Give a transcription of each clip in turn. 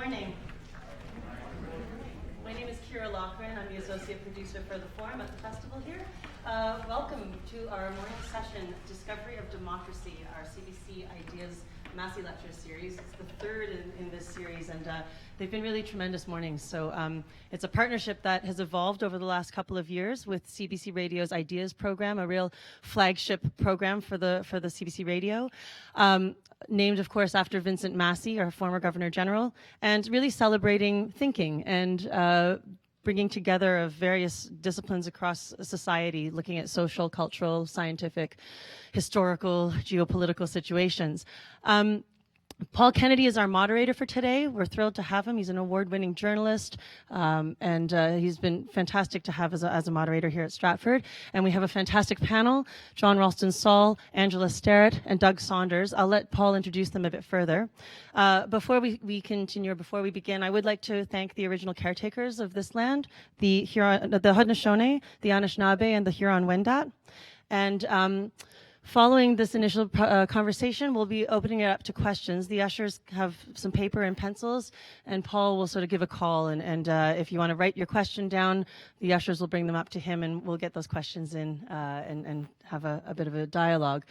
morning. My name is Kira Lochran. I'm the associate producer for the forum at the festival here. Welcome to our morning session, Discovery of Democracy, our CBC Ideas Massey Lecture Series. It's the third in this series, and they've been really tremendous mornings. So it's a partnership that has evolved over the last couple of years with CBC Radio's Ideas program, a real flagship program for the CBC Radio. Named, of course, after Vincent Massey, our former Governor General, and really celebrating thinking and bringing together of various disciplines across society, looking at social, cultural, scientific, historical, geopolitical situations. Paul Kennedy is our moderator for today. We're thrilled to have him. He's an award-winning journalist, and he's been fantastic to have as a moderator here at Stratford. And we have a fantastic panel, John Ralston-Saul, Angela Starrett, and Doug Saunders. I'll let Paul introduce them a bit further. Before we continue, or before we begin, I would like to thank the original caretakers of this land, the Haudenosaunee, the Anishinaabe, and the Huron-Wendat. And following this initial conversation, we'll be opening it up to questions. The ushers have some paper and pencils, and Paul will sort of give a call. And if you want to write your question down, the ushers will bring them up to him, and we'll get those questions in and have a bit of a dialogue.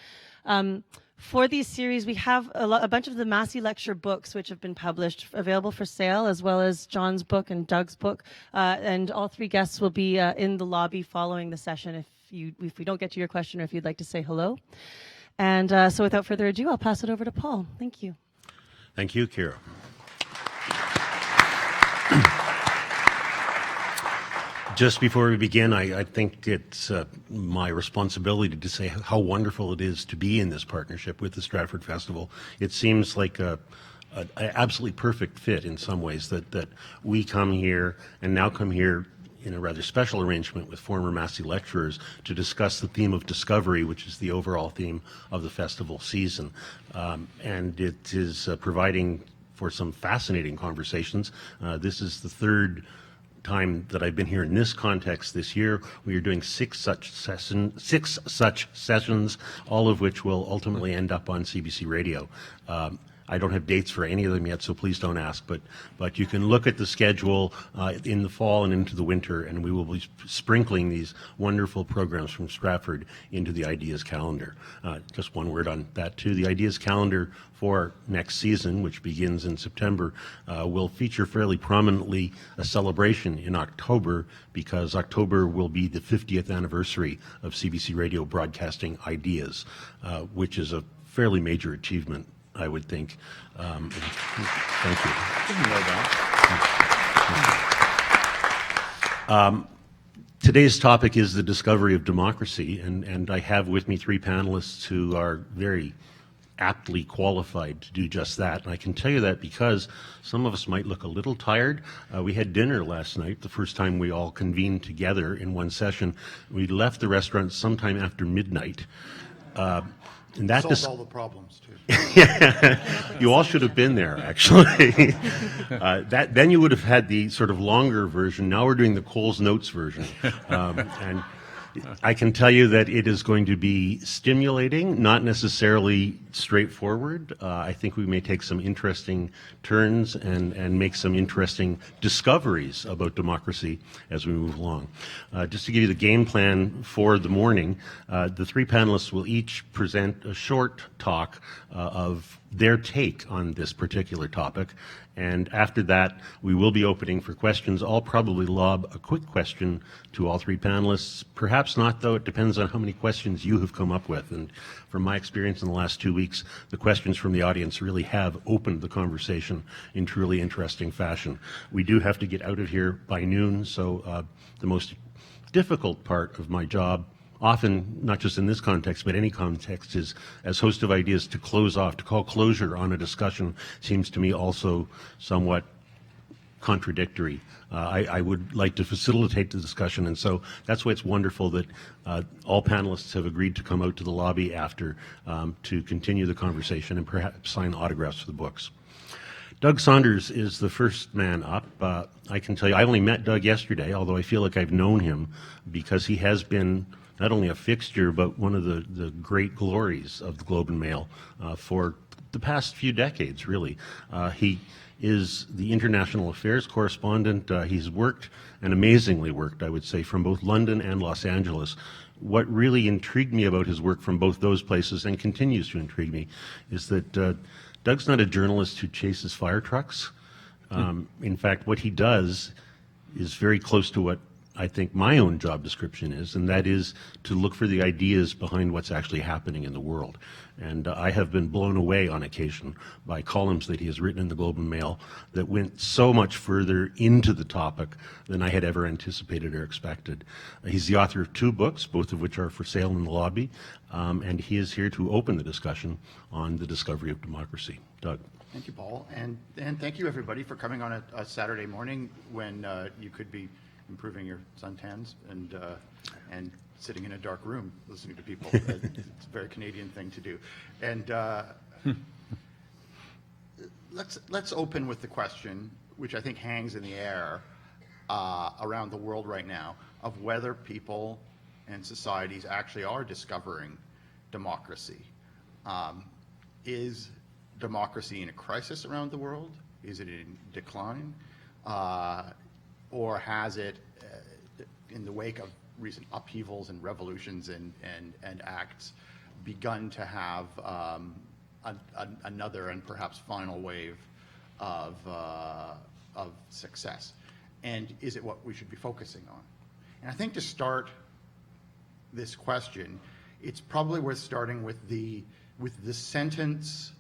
For these series, we have a bunch of the Massey Lecture books which have been published available for sale, as well as John's book and Doug's book. And all three guests will be in the lobby following the session if we don't get to your question or if you'd like to say hello. And so without further ado, I'll pass it over to Paul. Thank you. Thank you, Kira. Just before we begin, I think it's my responsibility to say how wonderful it is to be in this partnership with the Stratford Festival. It seems like an absolutely perfect fit in some ways that we come here and now come here in a rather special arrangement with former Massey lecturers to discuss the theme of discovery, which is the overall theme of the festival season. And it is providing for some fascinating conversations. This is the third time that I've been here in this context this year. We are doing six such sessions, all of which will ultimately end up on CBC Radio. I don't have dates for any of them yet, so please don't ask. But you can look at the schedule in the fall and into the winter, and we will be sprinkling these wonderful programs from Stratford into the Ideas calendar. Just one word on that, too. The Ideas calendar for next season, which begins in September, will feature fairly prominently a celebration in October, because October will be the 50th anniversary of CBC Radio broadcasting Ideas, which is a fairly major achievement, I would think. Thank you. Didn't know that. Today's topic is the discovery of democracy, and I have with me three panelists who are very aptly qualified to do just that. And I can tell you that because some of us might look a little tired. We had dinner last night, the first time we all convened together in one session. We left the restaurant sometime after midnight. And that solved all the problems, too. You all should have been there, actually. Then you would have had the sort of longer version. Now we're doing the Coles Notes version. And I can tell you that it is going to be stimulating, not necessarily straightforward. I think we may take some interesting turns and make some interesting discoveries about democracy as we move along. Just to give you the game plan for the morning, the three panelists will each present a short talk of their take on this particular topic. And after that, we will be opening for questions. I'll probably lob a quick question to all three panelists. Perhaps not, though. It depends on how many questions you have come up with. And from my experience in the last 2 weeks, the questions from the audience really have opened the conversation in truly interesting fashion. We do have to get out of here by noon, so the most difficult part of my job, often, not just in this context, but any context, is as host of Ideas to close off, to call closure on a discussion seems to me also somewhat contradictory. I would like to facilitate the discussion, and so that's why it's wonderful that all panelists have agreed to come out to the lobby after to continue the conversation and perhaps sign autographs for the books. Doug Saunders is the first man up. I can tell you, I only met Doug yesterday, although I feel like I've known him because he has been not only a fixture, but one of the great glories of the Globe and Mail for the past few decades, really. He is the international affairs correspondent. He's worked, and amazingly worked, I would say, from both London and Los Angeles. What really intrigued me about his work from both those places, and continues to intrigue me, is that Doug's not a journalist who chases fire trucks. In fact, what he does is very close to what I think my own job description is, and that is to look for the ideas behind what's actually happening in the world. And I have been blown away on occasion by columns that he has written in the Globe and Mail that went so much further into the topic than I had ever anticipated or expected. He's the author of 2 books, both of which are for sale in the lobby, and he is here to open the discussion on the discovery of democracy. Doug. Thank you, Paul, and thank you everybody for coming on a Saturday morning when you could be improving your suntans and sitting in a dark room listening to people. It's a very Canadian thing to do. And let's open with the question, which I think hangs in the air around the world right now, of whether people and societies actually are discovering democracy. Is democracy in a crisis around the world? Is it in decline? Or has it, in the wake of recent upheavals and revolutions and acts, begun to have another and perhaps final wave of success? And is it what we should be focusing on? And I think to start this question, it's probably worth starting with the sentence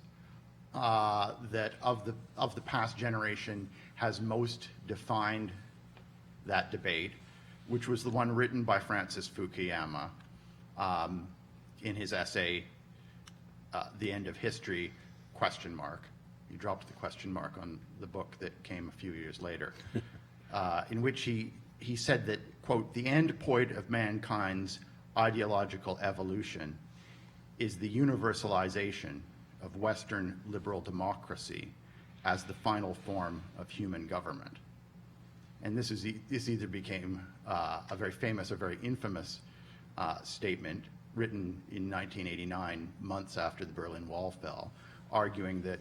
that of the past generation has most defined that debate, which was the one written by Francis Fukuyama in his essay, The End of History, ? He dropped the question mark on the book that came a few years later, in which he said that, quote, "The end point of mankind's ideological evolution is the universalization of Western liberal democracy as the final form of human government." And this either became a very famous or very infamous statement written in 1989, months after the Berlin Wall fell, arguing that,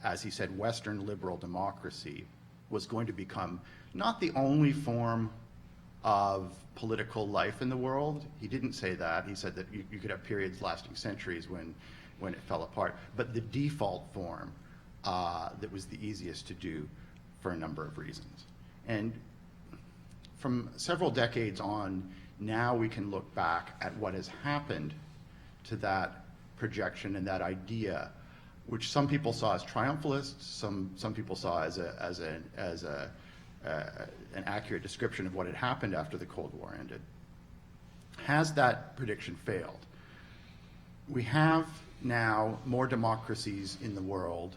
as he said, Western liberal democracy was going to become not the only form of political life in the world. He didn't say that. He said that you could have periods lasting centuries when it fell apart, but the default form that was the easiest to do for a number of reasons. And from several decades on, now we can look back at what has happened to that projection and that idea, which some people saw as triumphalist, some people saw as an accurate description of what had happened after the Cold War ended. Has that prediction failed? We have now more democracies in the world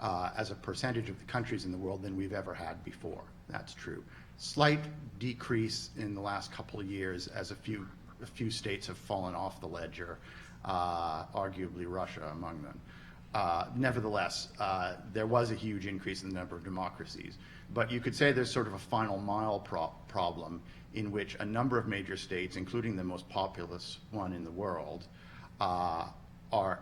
as a percentage of the countries in the world than we've ever had before. That's true. Slight decrease in the last couple of years as a few states have fallen off the ledger, arguably Russia among them. Nevertheless, there was a huge increase in the number of democracies. But you could say there's sort of a final mile problem in which a number of major states, including the most populous one in the world, are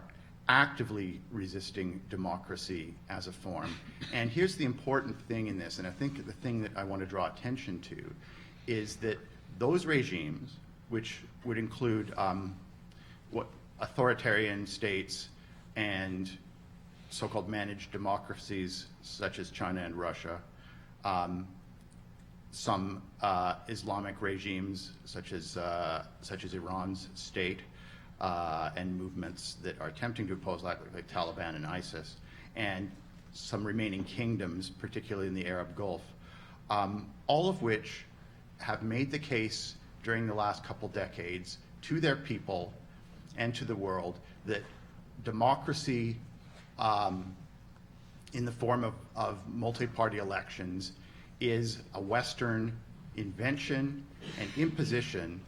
actively resisting democracy as a form. And here's the important thing in this, and I think the thing that I want to draw attention to is that those regimes, which would include what authoritarian states and so-called managed democracies such as China and Russia, some Islamic regimes such as Iran's state, and movements that are attempting to oppose, like Taliban and ISIS, and some remaining kingdoms, particularly in the Arab Gulf, all of which have made the case during the last couple decades to their people and to the world that democracy in the form of multi-party elections is a Western invention and imposition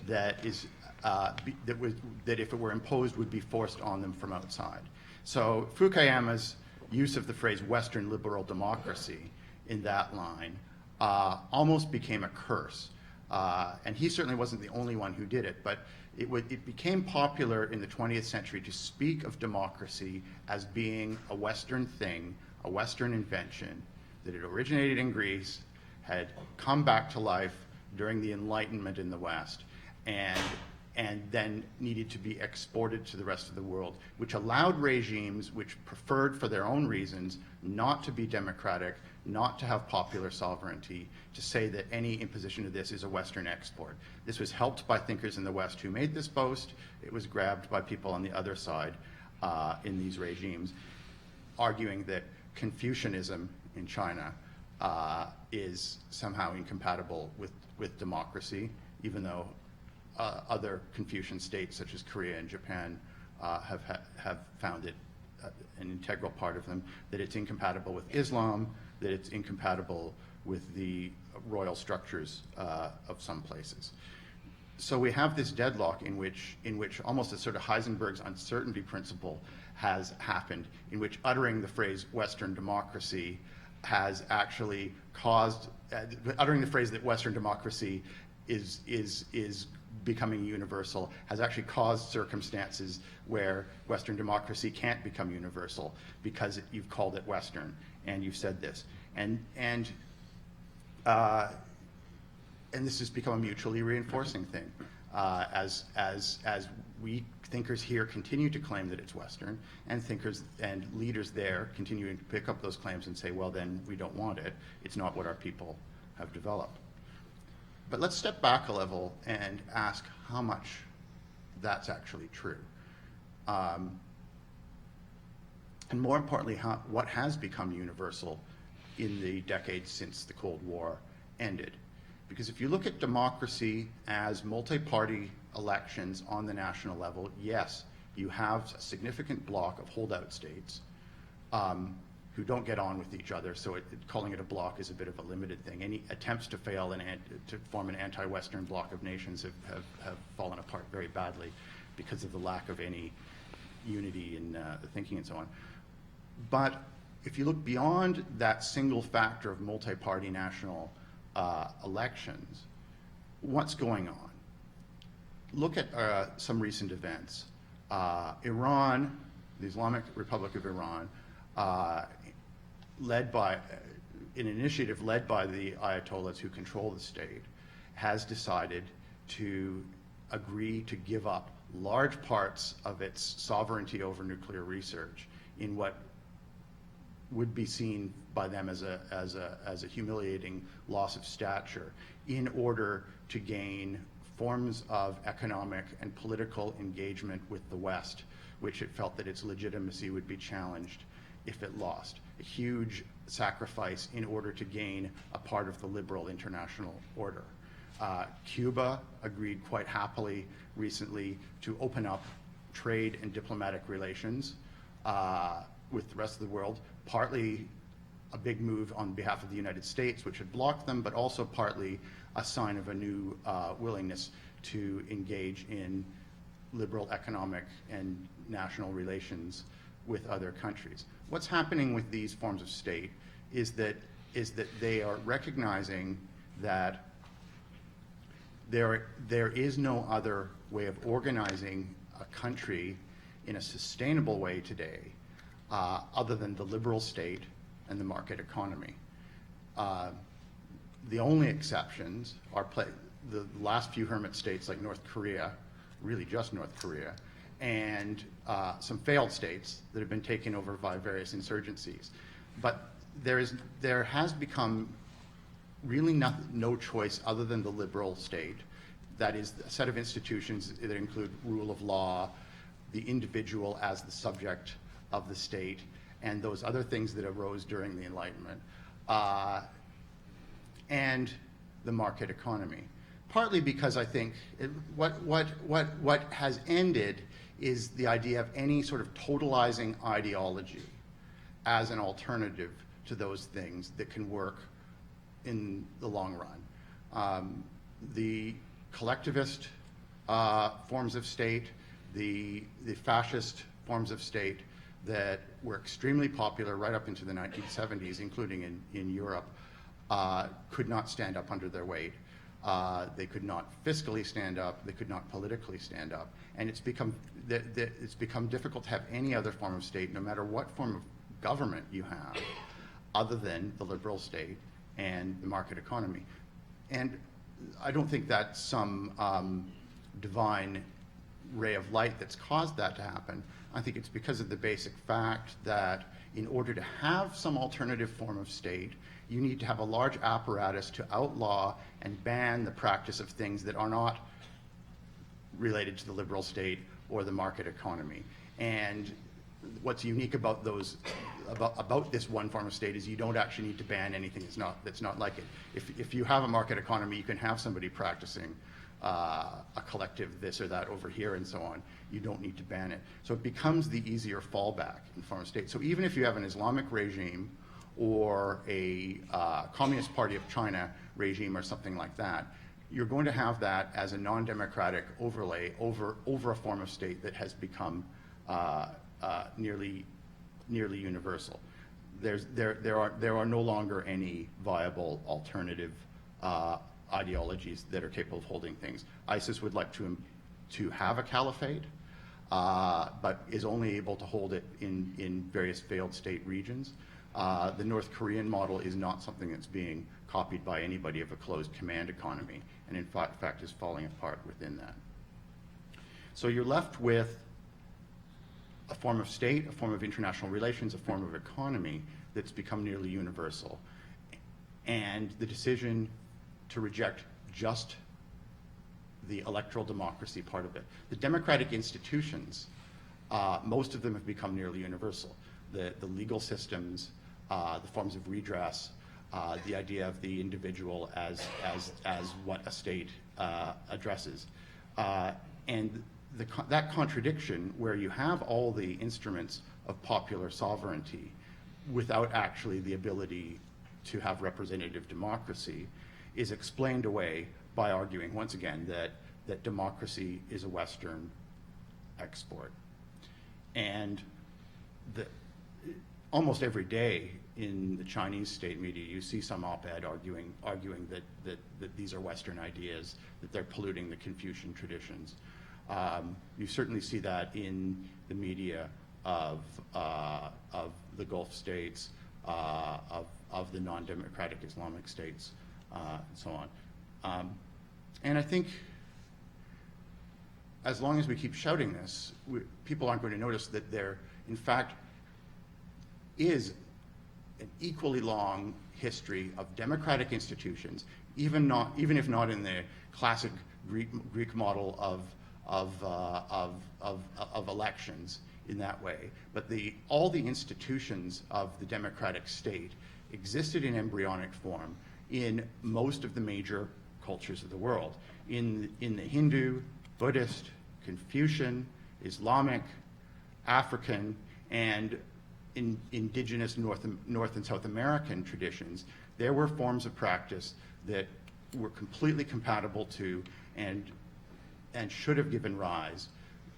that is that if it were imposed would be forced on them from outside. So Fukuyama's use of the phrase Western liberal democracy in that line almost became a curse. And he certainly wasn't the only one who did it, but It became popular in the 20th century to speak of democracy as being a Western thing, a Western invention, that it originated in Greece, had come back to life during the Enlightenment in the West, and then needed to be exported to the rest of the world, which allowed regimes which preferred, for their own reasons, not to be democratic, not to have popular sovereignty, to say that any imposition of this is a Western export. This was helped by thinkers in the West who made this boast. It was grabbed by people on the other side in these regimes, arguing that Confucianism in China is somehow incompatible with democracy, even though other Confucian states, such as Korea and Japan, have found it an integral part of them, that it's incompatible with Islam, that it's incompatible with the royal structures of some places. So we have this deadlock in which almost a sort of Heisenberg's uncertainty principle has happened, in which uttering the phrase Western democracy has actually caused, uttering the phrase that Western democracy is becoming universal has actually caused circumstances where Western democracy can't become universal because you've called it Western and you've said this. And this has become a mutually reinforcing thing as we thinkers here continue to claim that it's Western, and thinkers and leaders there continuing to pick up those claims and say, well, then we don't want it. It's not what our people have developed. But let's step back a level and ask how much that's actually true. And more importantly, what has become universal in the decades since the Cold War ended. Because if you look at democracy as multi-party elections on the national level, yes, you have a significant block of holdout states who don't get on with each other, so calling it a bloc is a bit of a limited thing. Any attempts to fail to form an anti-Western bloc of nations have fallen apart very badly because of the lack of any unity in the thinking and so on. But if you look beyond that single factor of multi-party national elections, what's going on? Look at some recent events. Iran, the Islamic Republic of Iran, led by an initiative led by the Ayatollahs who control the state, has decided to agree to give up large parts of its sovereignty over nuclear research in what would be seen by them as a humiliating loss of stature, in order to gain forms of economic and political engagement with the West, which it felt that its legitimacy would be challenged if it lost. A huge sacrifice in order to gain a part of the liberal international order. Cuba agreed quite happily recently to open up trade and diplomatic relations with the rest of the world, partly a big move on behalf of the United States, which had blocked them, but also partly a sign of a new willingness to engage in liberal economic and national relations with other countries. What's happening with these forms of state is that they are recognizing that there is no other way of organizing a country in a sustainable way today other than the liberal state and the market economy. The only exceptions are the last few hermit states like North Korea, really just North Korea, and some failed states that have been taken over by various insurgencies. But there has become really no choice other than the liberal state. That is a set of institutions that include rule of law, the individual as the subject of the state, and those other things that arose during the Enlightenment, and the market economy. Partly because I think what has ended is the idea of any sort of totalizing ideology as an alternative to those things that can work in the long run. The collectivist forms of state, the fascist forms of state that were extremely popular right up into the 1970s, including in Europe, could not stand up under their weight. They could not fiscally stand up. They could not politically stand up. And it's become difficult to have any other form of state, no matter what form of government you have, other than the liberal state and the market economy. And I don't think that's some divine ray of light that's caused that to happen. I think it's because of the basic fact that in order to have some alternative form of state, you need to have a large apparatus to outlaw and ban the practice of things that are not related to the liberal state or the market economy. And what's unique about about this one form of state is you don't actually need to ban anything that's not like it. If you have a market economy, you can have somebody practicing a collective this or that over here and so on. You don't need to ban it. So it becomes the easier fallback in form of state. So even if you have an Islamic regime or a Communist Party of China regime or something like that, you're going to have that as a non-democratic overlay over a form of state that has become nearly universal. There are no longer any viable alternative ideologies that are capable of holding things. ISIS would like to have a caliphate, but is only able to hold it in various failed state regions. The North Korean model is not something that's being copied by anybody of a closed command economy, and in fact is falling apart within that. So you're left with a form of state, a form of international relations, a form of economy that's become nearly universal. And the decision to reject just the electoral democracy part of it. The democratic institutions, most of them have become nearly universal. The legal systems, the forms of redress, the idea of the individual as what a state addresses. And that contradiction, where you have all the instruments of popular sovereignty without actually the ability to have representative democracy, is explained away by arguing, once again, that democracy is a Western export. And almost every day in the Chinese state media, you see some op-ed arguing that these are Western ideas, that they're polluting the Confucian traditions. You certainly see that in the media of the Gulf states, of the non-democratic Islamic states, and so on. And I think as long as we keep shouting this, people aren't going to notice that there, in fact, is an equally long history of democratic institutions, even if not in the classic Greek model of elections in that way, but all the institutions of the democratic state existed in embryonic form in most of the major cultures of the world. In the Hindu, Buddhist, Confucian, Islamic, African, and in Indigenous North and South American traditions, there were forms of practice that were completely compatible to and should have given rise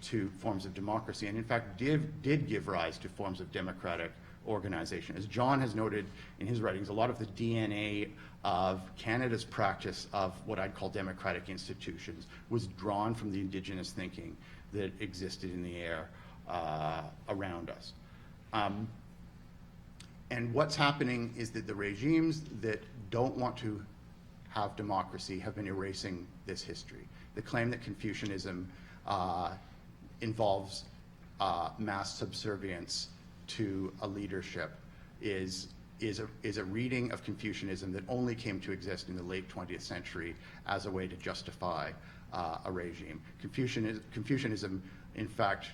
to forms of democracy, and in fact did give rise to forms of democratic organization. As John has noted in his writings, a lot of the DNA of Canada's practice of what I'd call democratic institutions was drawn from the Indigenous thinking that existed in the air around us. And what's happening is that the regimes that don't want to have democracy have been erasing this history. The claim that Confucianism involves mass subservience to a leadership is a reading of Confucianism that only came to exist in the late 20th century as a way to justify a regime. Confucianism, in fact,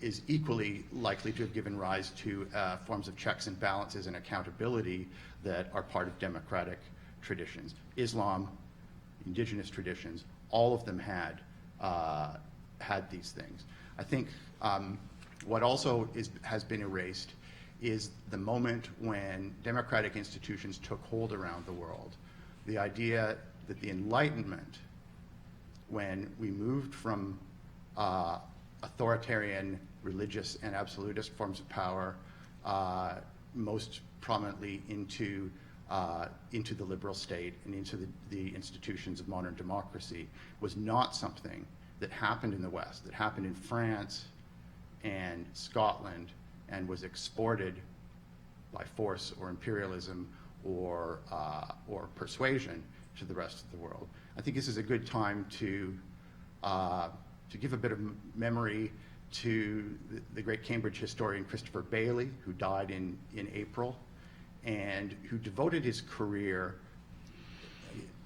is equally likely to have given rise to forms of checks and balances and accountability that are part of democratic traditions. Islam, Indigenous traditions, all of them had these things. I think what also has been erased is the moment when democratic institutions took hold around the world. The idea that the Enlightenment, when we moved from authoritarian, religious, and absolutist forms of power, most prominently into into the liberal state and into the institutions of modern democracy was not something that happened in the West, that happened in France and Scotland and was exported by force or imperialism or persuasion to the rest of the world. I think this is a good time to give a bit of memory to the great Cambridge historian Christopher Bailey, who died in April, and who devoted his career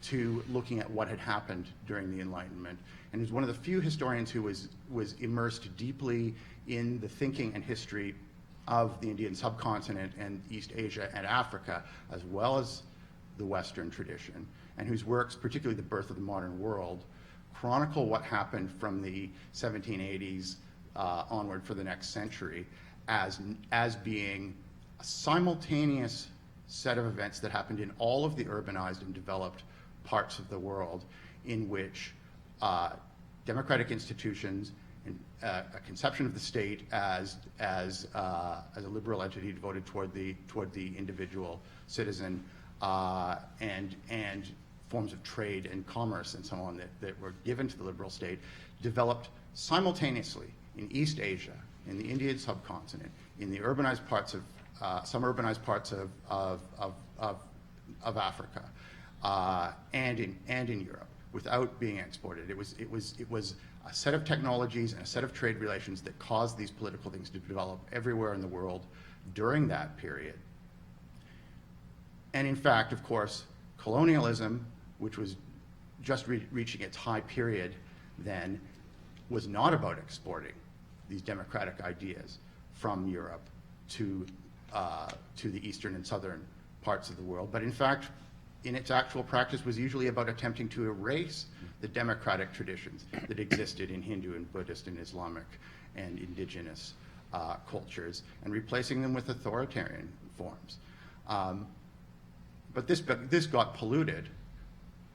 to looking at what had happened during the Enlightenment, and was one of the few historians who was immersed deeply in the thinking and history of the Indian subcontinent and East Asia and Africa, as well as the Western tradition, and whose works, particularly The Birth of the Modern World, chronicle what happened from the 1780s onward for the next century as being a simultaneous set of events that happened in all of the urbanized and developed parts of the world, in which democratic institutions and a conception of the state as a liberal entity devoted toward the individual citizen and forms of trade and commerce and so on that were given to the liberal state developed simultaneously in East Asia, in the Indian subcontinent, in the urbanized parts of some urbanized parts of Africa, and in Europe, without being exported. It was a set of technologies and a set of trade relations that caused these political things to develop everywhere in the world during that period. And in fact, of course, colonialism, which was just reaching its high period then, was not about exporting these democratic ideas from Europe to the eastern and southern parts of the world, but in fact, in its actual practice, was usually about attempting to erase the democratic traditions that existed in Hindu and Buddhist and Islamic and indigenous cultures, and replacing them with authoritarian forms. But this got polluted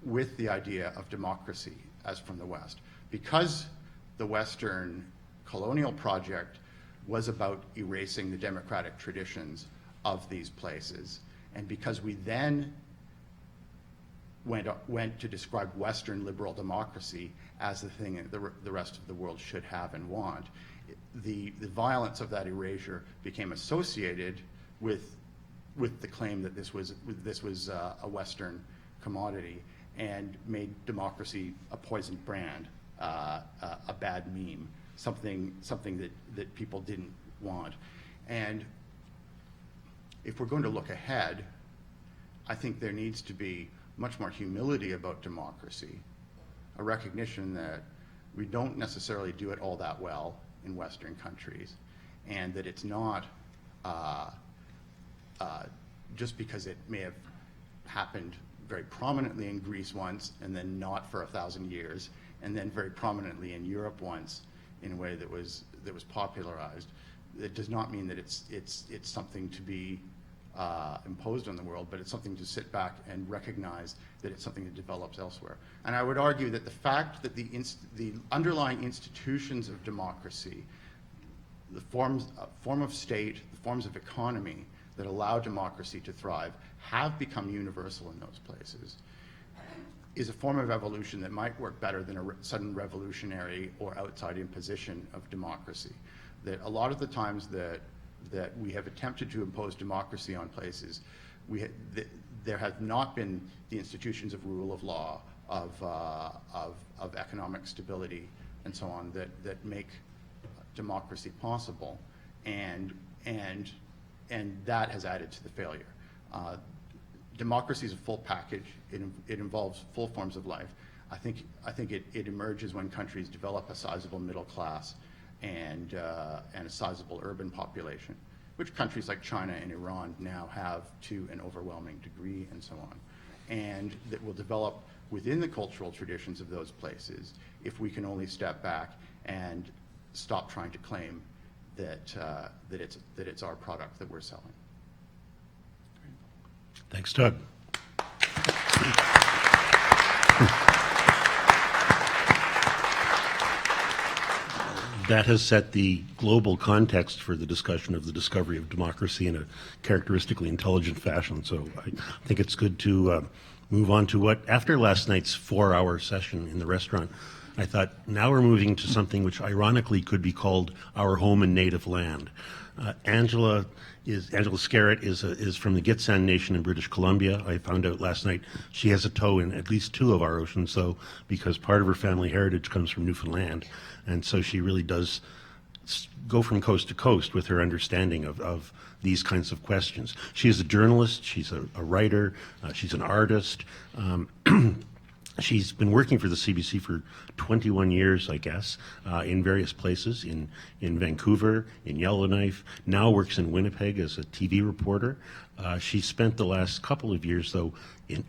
with the idea of democracy as from the West, because the Western colonial project was about erasing the democratic traditions of these places, and because we then went to describe Western liberal democracy as the thing that the rest of the world should have and want, the violence of that erasure became associated with the claim that this was a Western commodity, and made democracy a poisoned brand, a bad meme, something that people didn't want. And if we're going to look ahead, I think there needs to be much more humility about democracy, a recognition that we don't necessarily do it all that well in Western countries, and that it's not just because it may have happened very prominently in Greece once, and then not for 1,000 years, and then very prominently in Europe once in a way that was popularized. It does not mean that it's something to be imposed on the world, but it's something to sit back and recognize that it's something that develops elsewhere. And I would argue that the fact that the underlying institutions of democracy, the form of state, the forms of economy that allow democracy to thrive, have become universal in those places, is a form of evolution that might work better than a sudden revolutionary or outside imposition of democracy. That a lot of the times that we have attempted to impose democracy on places, there have not been the institutions of rule of law, of economic stability, and so on, that make democracy possible, and that has added to the failure. Democracy is a full package. It involves full forms of life. I think it emerges when countries develop a sizable middle class and a sizable urban population, which countries like China and Iran now have to an overwhelming degree, and so on, and that will develop within the cultural traditions of those places if we can only step back and stop trying to claim that it's our product that we're selling. Thanks, Doug. that has set the global context for the discussion of the discovery of democracy in a characteristically intelligent fashion. So I think it's good to move on to what, after last night's 4-hour session in the restaurant, I thought now we're moving to something which ironically could be called our home and native land. Angela Scarrett is from the Gitxsan Nation in British Columbia. I found out last night she has a toe in at least 2 of our oceans, though, because part of her family heritage comes from Newfoundland. And so she really does go from coast to coast with her understanding of these kinds of questions. She is a journalist, she's a writer, she's an artist. She's been working for the CBC for 21 years, I guess, in various places, in Vancouver, in Yellowknife, now works in Winnipeg as a TV reporter. She spent the last couple of years, though,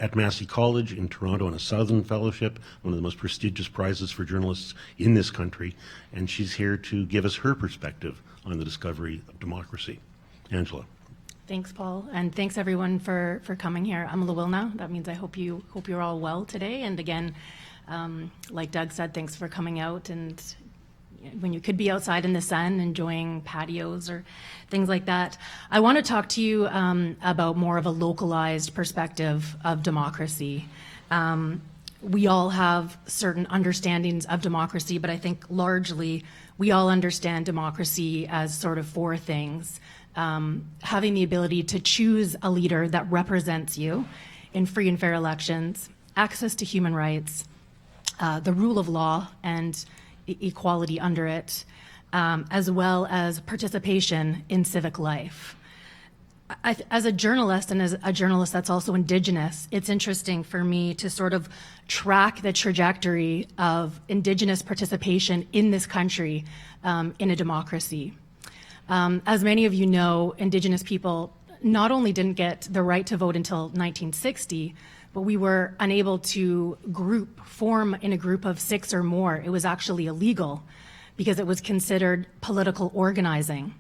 at Massey College in Toronto on a Southern Fellowship, one of the most prestigious prizes for journalists in this country, and she's here to give us her perspective on the discovery of democracy. Angela. Thanks, Paul, and thanks everyone for coming here. I'm Lawilna. That means I hope you're all well today. And again, like Doug said, thanks for coming out. And when you could be outside in the sun, enjoying patios or things like that, I want to talk to you about more of a localized perspective of democracy. We all have certain understandings of democracy, but I think largely we all understand democracy as sort of 4 things. Having the ability to choose a leader that represents you in free and fair elections, access to human rights, the rule of law and equality under it, as well as participation in civic life. As a journalist, and as a journalist that's also Indigenous, it's interesting for me to sort of track the trajectory of Indigenous participation in this country in a democracy. As many of you know, Indigenous people not only didn't get the right to vote until 1960, but we were unable to form in a group of 6 or more. It was actually illegal because it was considered political organizing.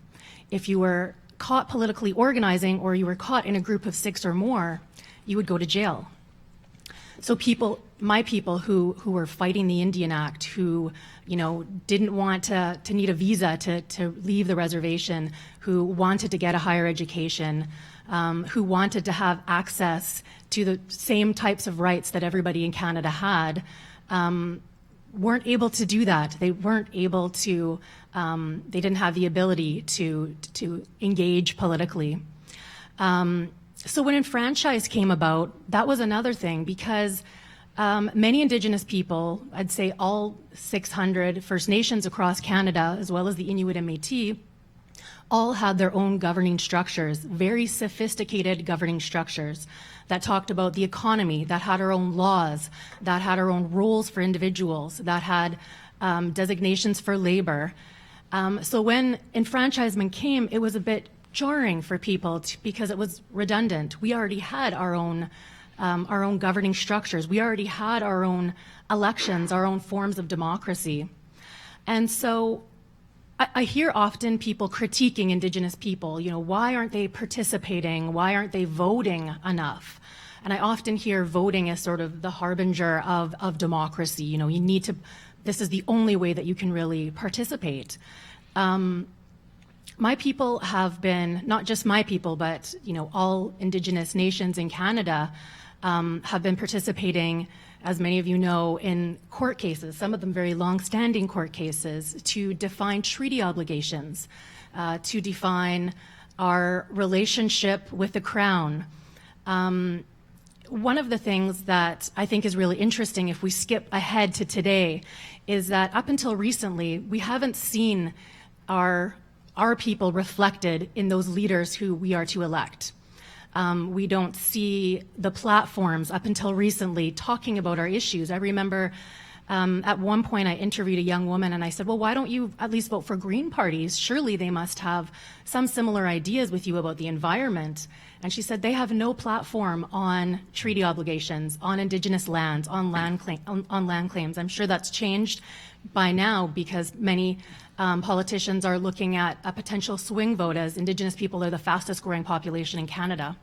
If you were caught politically organizing or you were caught in a group of 6 or more, you would go to jail. So my people who were fighting the Indian Act, who didn't want to need a visa to leave the reservation, who wanted to get a higher education, who wanted to have access to the same types of rights that everybody in Canada had, weren't able to do that. They weren't able to, they didn't have the ability to engage politically. So when enfranchise came about, that was another thing, because many Indigenous people, I'd say all 600 First Nations across Canada, as well as the Inuit and Métis, all had their own governing structures, very sophisticated governing structures that talked about the economy, that had our own laws, that had our own roles for individuals, that had designations for labor. So when enfranchisement came, it was a bit jarring for people because it was redundant. We already had our own governing structures. We already had our own elections, our own forms of democracy. And so I hear often people critiquing Indigenous people, why aren't they participating? Why aren't they voting enough? And I often hear voting as sort of the harbinger of democracy. You need to, this is the only way that you can really participate. My people have been, not just my people, but all Indigenous nations in Canada have been participating, as many of you know, in court cases, some of them very long-standing court cases, to define treaty obligations, to define our relationship with the Crown. One of the things that I think is really interesting, if we skip ahead to today, is that up until recently, we haven't seen our people reflected in those leaders who we are to elect. We don't see the platforms up until recently talking about our issues. I remember at one point I interviewed a young woman and I said, well, why don't you at least vote for Green parties? Surely they must have some similar ideas with you about the environment. And she said they have no platform on treaty obligations, on Indigenous lands, on land claims. I'm sure that's changed by now because many politicians are looking at a potential swing vote, as Indigenous people are the fastest growing population in Canada.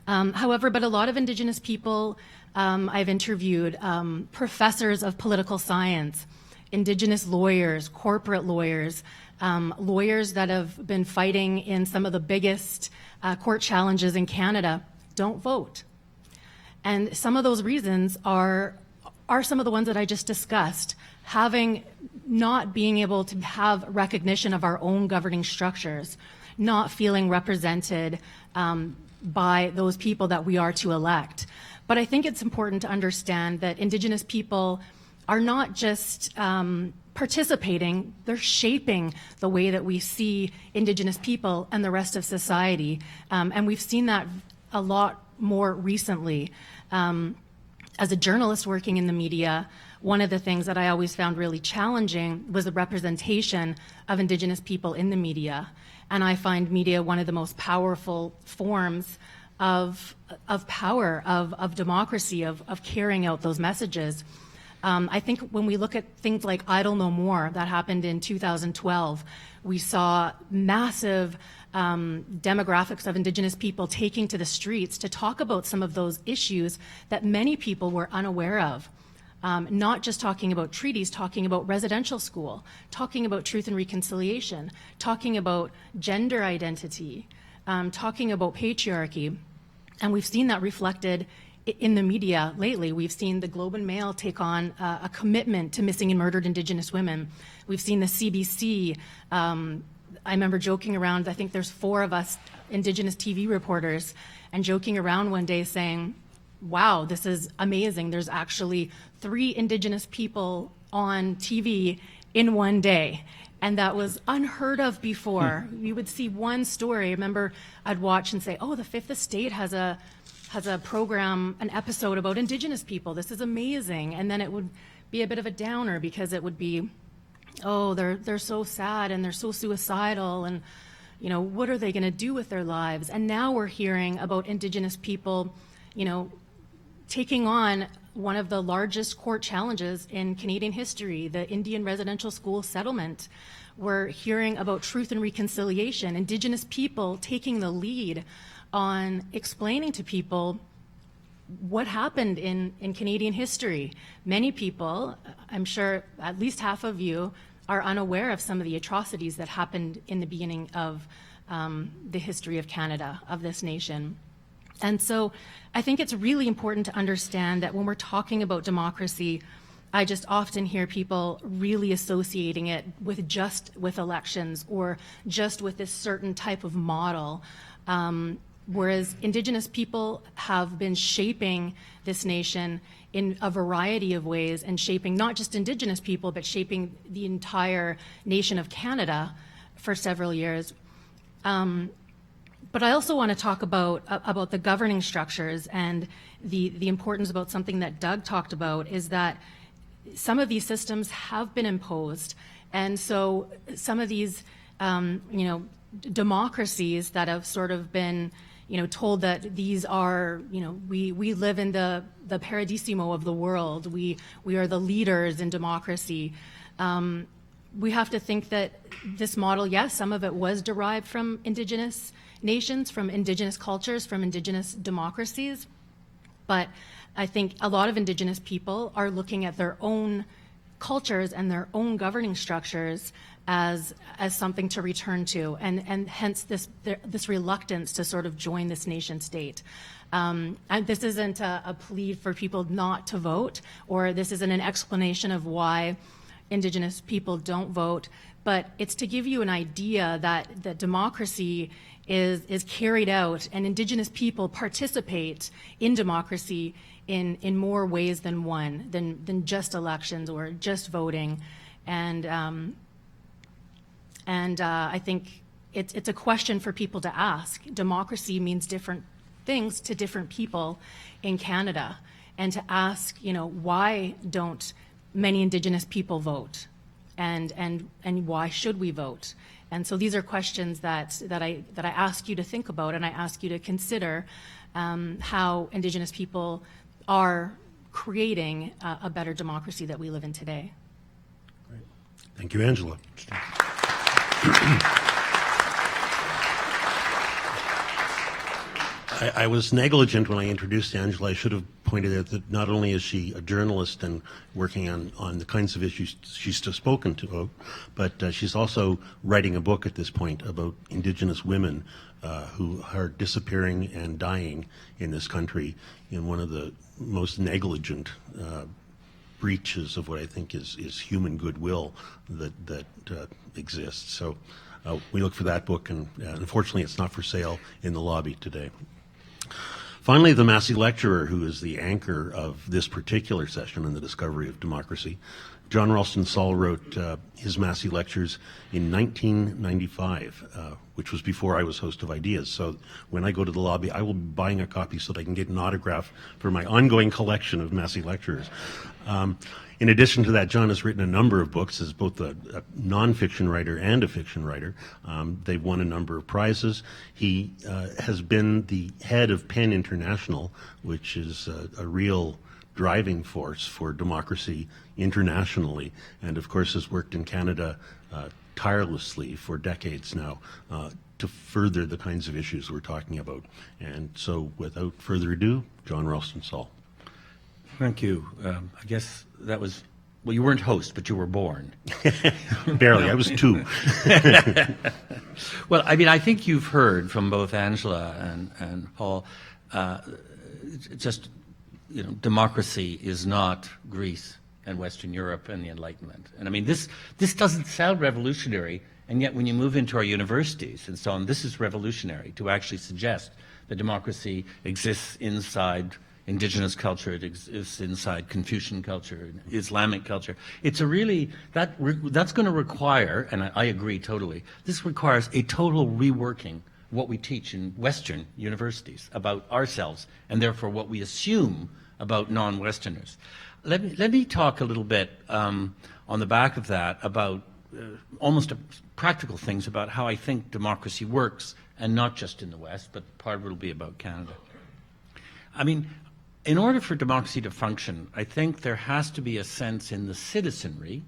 However, but a lot of Indigenous people I've interviewed, professors of political science, Indigenous lawyers, corporate lawyers, lawyers that have been fighting in some of the biggest court challenges in Canada don't vote. And some of those reasons are some of the ones that I just discussed. Not being able to have recognition of our own governing structures, not feeling represented by those people that we are to elect. But I think it's important to understand that Indigenous people are not just participating, they're shaping the way that we see Indigenous people and the rest of society. And we've seen that a lot more recently. As a journalist working in the media, one of the things that I always found really challenging was the representation of Indigenous people in the media. And I find media one of the most powerful forms of power, of democracy, of carrying out those messages. I think when we look at things like Idle No More, that happened in 2012, we saw massive demographics of Indigenous people taking to the streets to talk about some of those issues that many people were unaware of. Not just talking about treaties, talking about residential school, talking about truth and reconciliation, talking about gender identity, talking about patriarchy. And we've seen that reflected in the media lately. We've seen the Globe and Mail take on a commitment to missing and murdered Indigenous women. We've seen the CBC. I remember joking around, I think there's 4 of us Indigenous TV reporters, and joking around one day saying, wow, this is amazing. There's actually 3 Indigenous people on TV in one day. And that was unheard of before. You would see one story. I remember I'd watch and say, oh, the Fifth Estate has a program, an episode about Indigenous people. This is amazing. And then it would be a bit of a downer because it would be, oh, they're so sad and they're so suicidal, and what are they going to do with their lives? And now we're hearing about Indigenous people, taking on one of the largest court challenges in Canadian history, the Indian residential school settlement. We're hearing about truth and reconciliation, Indigenous people taking the lead on explaining to people what happened in Canadian history. Many people, I'm sure at least half of you, are unaware of some of the atrocities that happened in the beginning of the history of Canada, of this nation. And so I think it's really important to understand that when we're talking about democracy, I just often hear people really associating it with elections or just with this certain type of model. Whereas Indigenous people have been shaping this nation in a variety of ways, and shaping not just Indigenous people, but shaping the entire nation of Canada for several years. But I also want to talk about the governing structures, and the importance about something that Doug talked about is that some of these systems have been imposed. And so some of these, democracies that have sort of been, told that these are, we live in the paradisimo of the world. We are the leaders in democracy. We have to think that this model, yes, some of it was derived from Indigenous nations, from Indigenous cultures, from Indigenous democracies. But I think a lot of Indigenous people are looking at their own cultures and their own governing structures as something to return to, and hence this reluctance to sort of join this nation state. And this isn't a plea for people not to vote, or this isn't an explanation of why Indigenous people don't vote, but it's to give you an idea that democracy is carried out, and Indigenous people participate in democracy in more ways than one, than just elections or just voting. And I think it's a question for people to ask. Democracy means different things to different people in Canada, and to ask, why don't many Indigenous people vote, and why should we vote? And so these are questions that I ask you to think about, and I ask you to consider how Indigenous people are creating a better democracy that we live in today. Great. Thank you, Angela. I was negligent when I introduced Angela. I should have pointed out that not only is she a journalist and working on the kinds of issues she's spoken to, but she's also writing a book at this point about Indigenous women who are disappearing and dying in this country in one of the most negligent breaches of what I think is human goodwill that exists. So we look for that book, and unfortunately it's not for sale in the lobby today. Finally, the Massey lecturer, who is the anchor of this particular session in the discovery of democracy. John Ralston Saul wrote his Massey lectures in 1995, which was before I was host of Ideas. So when I go to the lobby, I will be buying a copy so that I can get an autograph for my ongoing collection of Massey lectures. In addition to that, John has written a number of books as both a nonfiction writer and a fiction writer. They've won a number of prizes. He has been the head of PEN International, which is a real driving force for democracy internationally, and of course has worked in Canada tirelessly for decades now to further the kinds of issues we're talking about. And so without further ado, John Ralston Saul. Thank you. I guess that was, well, you weren't host, but you were born. Barely, I was 2. Well, I mean, I think you've heard from both Angela and Paul, just, you know, democracy is not Greece and Western Europe and the Enlightenment. And I mean, this doesn't sound revolutionary, and yet when you move into our universities and so on, this is revolutionary to actually suggest that democracy exists inside Indigenous culture, it exists inside Confucian culture, Islamic culture. It's a really, that's going to require, and I agree totally, this requires a total reworking of what we teach in Western universities about ourselves, and therefore what we assume about non-Westerners. Let me talk a little bit on the back of that about almost practical things about how I think democracy works, and not just in the West, but part of it will be about Canada. I mean, in order for democracy to function, I think there has to be a sense in the citizenry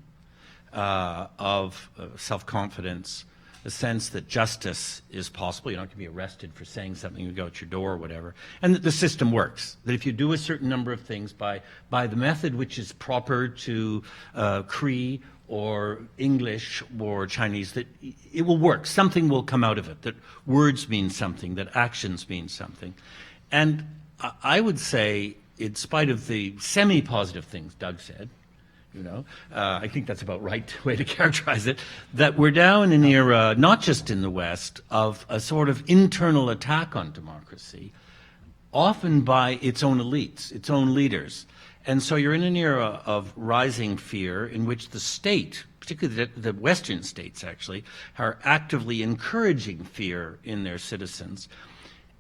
of self-confidence, a sense that justice is possible. You're not going to be arrested for saying something, you go out your door or whatever, and that the system works. That if you do a certain number of things by the method which is proper to Cree or English or Chinese, that it will work. Something will come out of it, that words mean something, that actions mean something. And I would say, in spite of the semi-positive things Doug said, you know, I think that's about right way to characterize it, that we're now in an era, not just in the West, of a sort of internal attack on democracy, often by its own elites, its own leaders. And so you're in an era of rising fear in which the state, particularly the Western states actually, are actively encouraging fear in their citizens.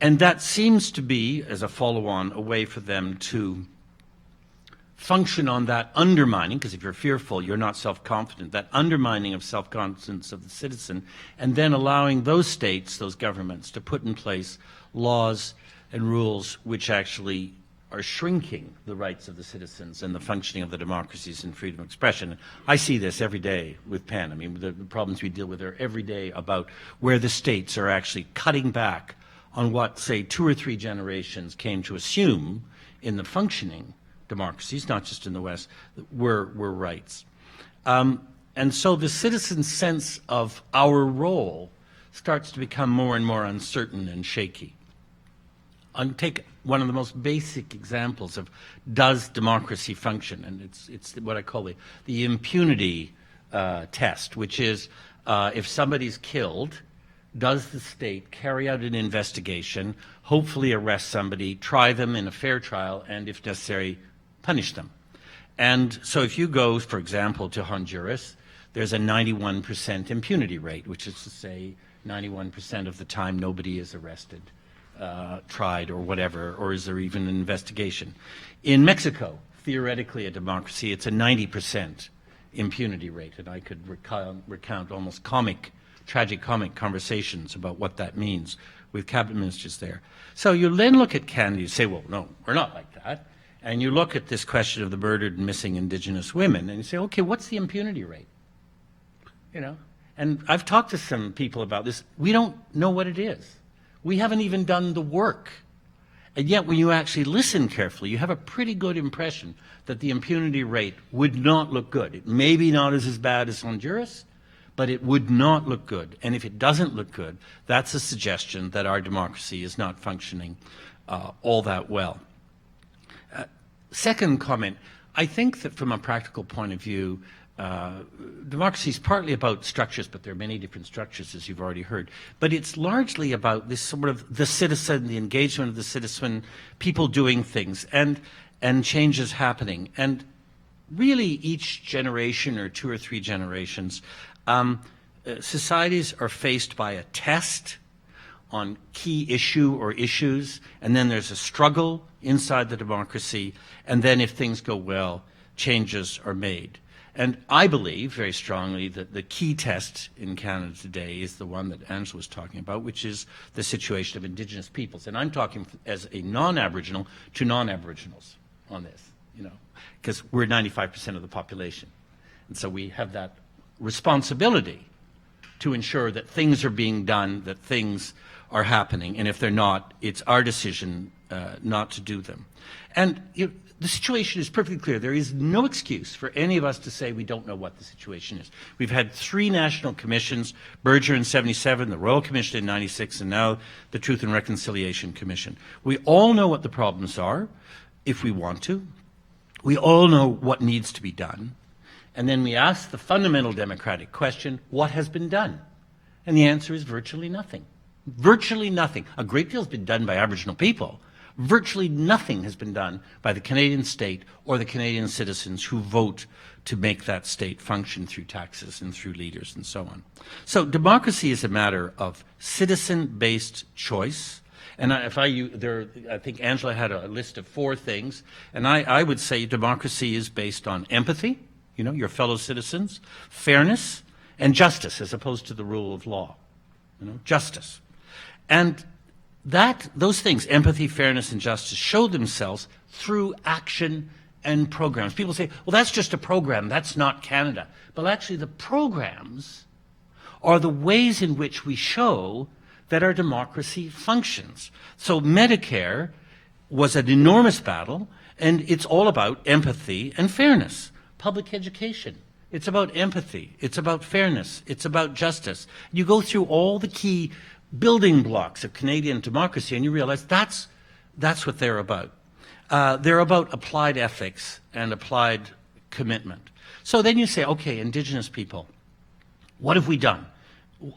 And that seems to be, as a follow-on, a way for them to function on that undermining, because if you're fearful, you're not self-confident, that undermining of self-confidence of the citizen, and then allowing those states, those governments, to put in place laws and rules which actually are shrinking the rights of the citizens and the functioning of the democracies and freedom of expression. I see this every day with PEN. I mean, the problems we deal with are every day about where the states are actually cutting back on what, say, 2 or 3 generations came to assume in the functioning democracies, not just in the West, were rights. And so the citizen's sense of our role starts to become more and more uncertain and shaky. I'll take one of the most basic examples of does democracy function, and it's what I call the impunity test, which is if somebody's killed, does the state carry out an investigation, hopefully arrest somebody, try them in a fair trial, and if necessary, punish them? And so if you go, for example, to Honduras, there's a 91% impunity rate, which is to say 91% of the time nobody is arrested, tried, or whatever, or is there even an investigation. In Mexico, theoretically a democracy, it's a 90% impunity rate, and I could recount almost tragic comic conversations about what that means with cabinet ministers there. So you then look at Canada, you say, well, no, we're not like that. And you look at this question of the murdered and missing Indigenous women, and you say, okay, what's the impunity rate? You know, and I've talked to some people about this. We don't know what it is. We haven't even done the work. And yet, when you actually listen carefully, you have a pretty good impression that the impunity rate would not look good. It may be not as bad as Honduras, but it would not look good. And if it doesn't look good, that's a suggestion that our democracy is not functioning all that well. Second comment, I think that from a practical point of view, democracy is partly about structures, but there are many different structures, as you've already heard. But it's largely about this sort of the citizen, the engagement of the citizen, people doing things, and changes happening. And really, each generation or 2 or 3 generations, societies are faced by a test on key issue or issues, and then there's a struggle inside the democracy, and then if things go well, changes are made. And I believe very strongly that the key test in Canada today is the one that Angela was talking about, which is the situation of Indigenous peoples. And I'm talking as a non-Aboriginal to non-Aboriginals on this, because we're 95% of the population. And so we have that responsibility to ensure that things are being done, that things are happening, and if they're not, it's our decision not to do them. And the situation is perfectly clear. There is no excuse for any of us to say we don't know what the situation is. We've had 3 national commissions, Berger in 77, the Royal Commission in 96, and now the Truth and Reconciliation Commission. We all know what the problems are, if we want to. We all know what needs to be done. And then we ask the fundamental democratic question, what has been done? And the answer is virtually nothing. Virtually nothing. A great deal has been done by Aboriginal people. Virtually nothing has been done by the Canadian state or the Canadian citizens who vote to make that state function through taxes and through leaders and so on. So democracy is a matter of citizen-based choice. And I think Angela had a list of 4 things. And I would say democracy is based on empathy, your fellow citizens, fairness, and justice as opposed to the rule of law. Justice. And those things, empathy, fairness, and justice, show themselves through action and programs. People say, well, that's just a program, that's not Canada. But actually, the programs are the ways in which we show that our democracy functions. So Medicare was an enormous battle, and it's all about empathy and fairness. Public education, it's about empathy, it's about fairness, it's about justice. You go through all the key building blocks of Canadian democracy, and you realize that's what they're about. They're about applied ethics and applied commitment. So then you say, okay, Indigenous people, what have we done?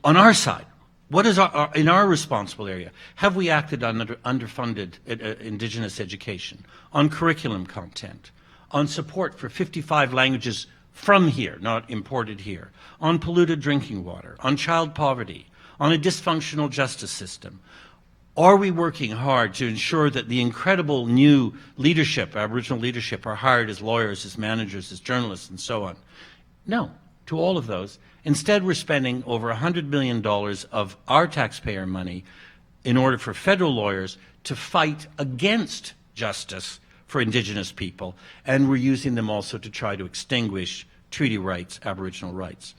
On our side, what is in our responsible area? Have we acted on underfunded Indigenous education, on curriculum content, on support for 55 languages from here, not imported here, on polluted drinking water, on child poverty, on a dysfunctional justice system? Are we working hard to ensure that the incredible new leadership, Aboriginal leadership, are hired as lawyers, as managers, as journalists, and so on? No, to all of those. Instead, we're spending over $100 million of our taxpayer money in order for federal lawyers to fight against justice for Indigenous people, and we're using them also to try to extinguish treaty rights, Aboriginal rights.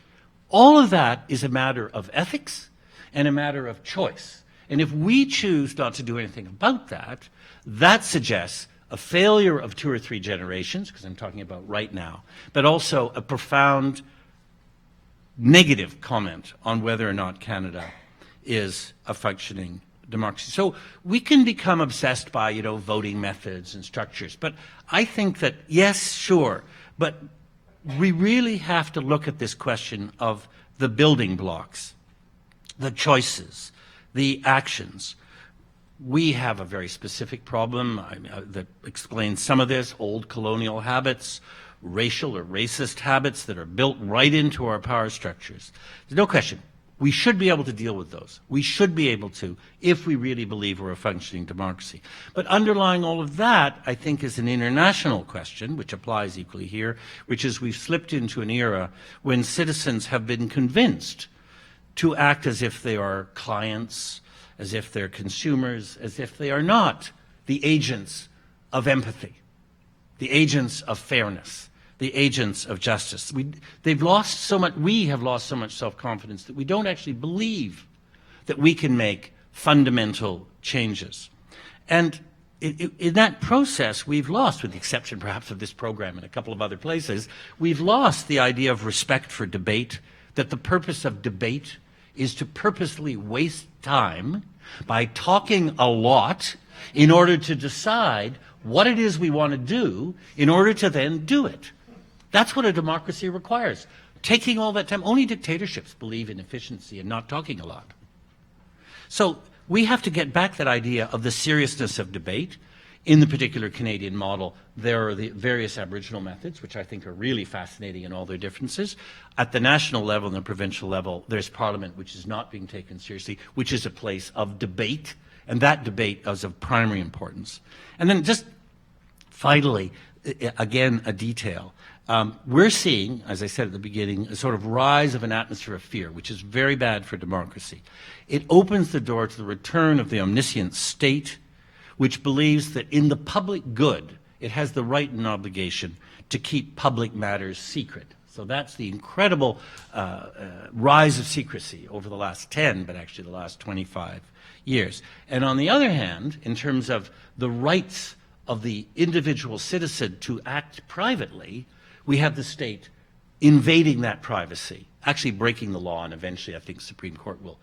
All of that is a matter of ethics and a matter of choice. And if we choose not to do anything about that, that suggests a failure of 2 or 3 generations, because I'm talking about right now, but also a profound negative comment on whether or not Canada is a functioning democracy. So we can become obsessed by, voting methods and structures. But I think that, yes, sure, but we really have to look at this question of the building blocks, the choices, the actions. We have a very specific problem that explains some of this, old colonial habits, racial or racist habits that are built right into our power structures. There's no question. We should be able to deal with those. We should be able to, if we really believe we're a functioning democracy. But underlying all of that, I think, is an international question, which applies equally here, which is we've slipped into an era when citizens have been convinced to act as if they are clients, as if they're consumers, as if they are not the agents of empathy, the agents of fairness, the agents of justice. We have lost so much self-confidence that we don't actually believe that we can make fundamental changes. And in that process, we've lost, with the exception perhaps of this program and a couple of other places, we've lost the idea of respect for debate, that the purpose of debate is to purposely waste time by talking a lot in order to decide what it is we want to do in order to then do it. That's what a democracy requires. Taking all that time. Only dictatorships believe in efficiency and not talking a lot. So we have to get back that idea of the seriousness of debate. In the particular Canadian model, there are the various Aboriginal methods, which I think are really fascinating in all their differences. At the national level and the provincial level, there's Parliament, which is not being taken seriously, which is a place of debate, and that debate is of primary importance. And then just finally, again, a detail. We're seeing, as I said at the beginning, a sort of rise of an atmosphere of fear, which is very bad for democracy. It opens the door to the return of the omniscient state, which believes that in the public good, it has the right and obligation to keep public matters secret. So that's the incredible rise of secrecy over the last 10, but actually the last 25 years. And on the other hand, in terms of the rights of the individual citizen to act privately, we have the state invading that privacy, actually breaking the law, and eventually I think the Supreme Court will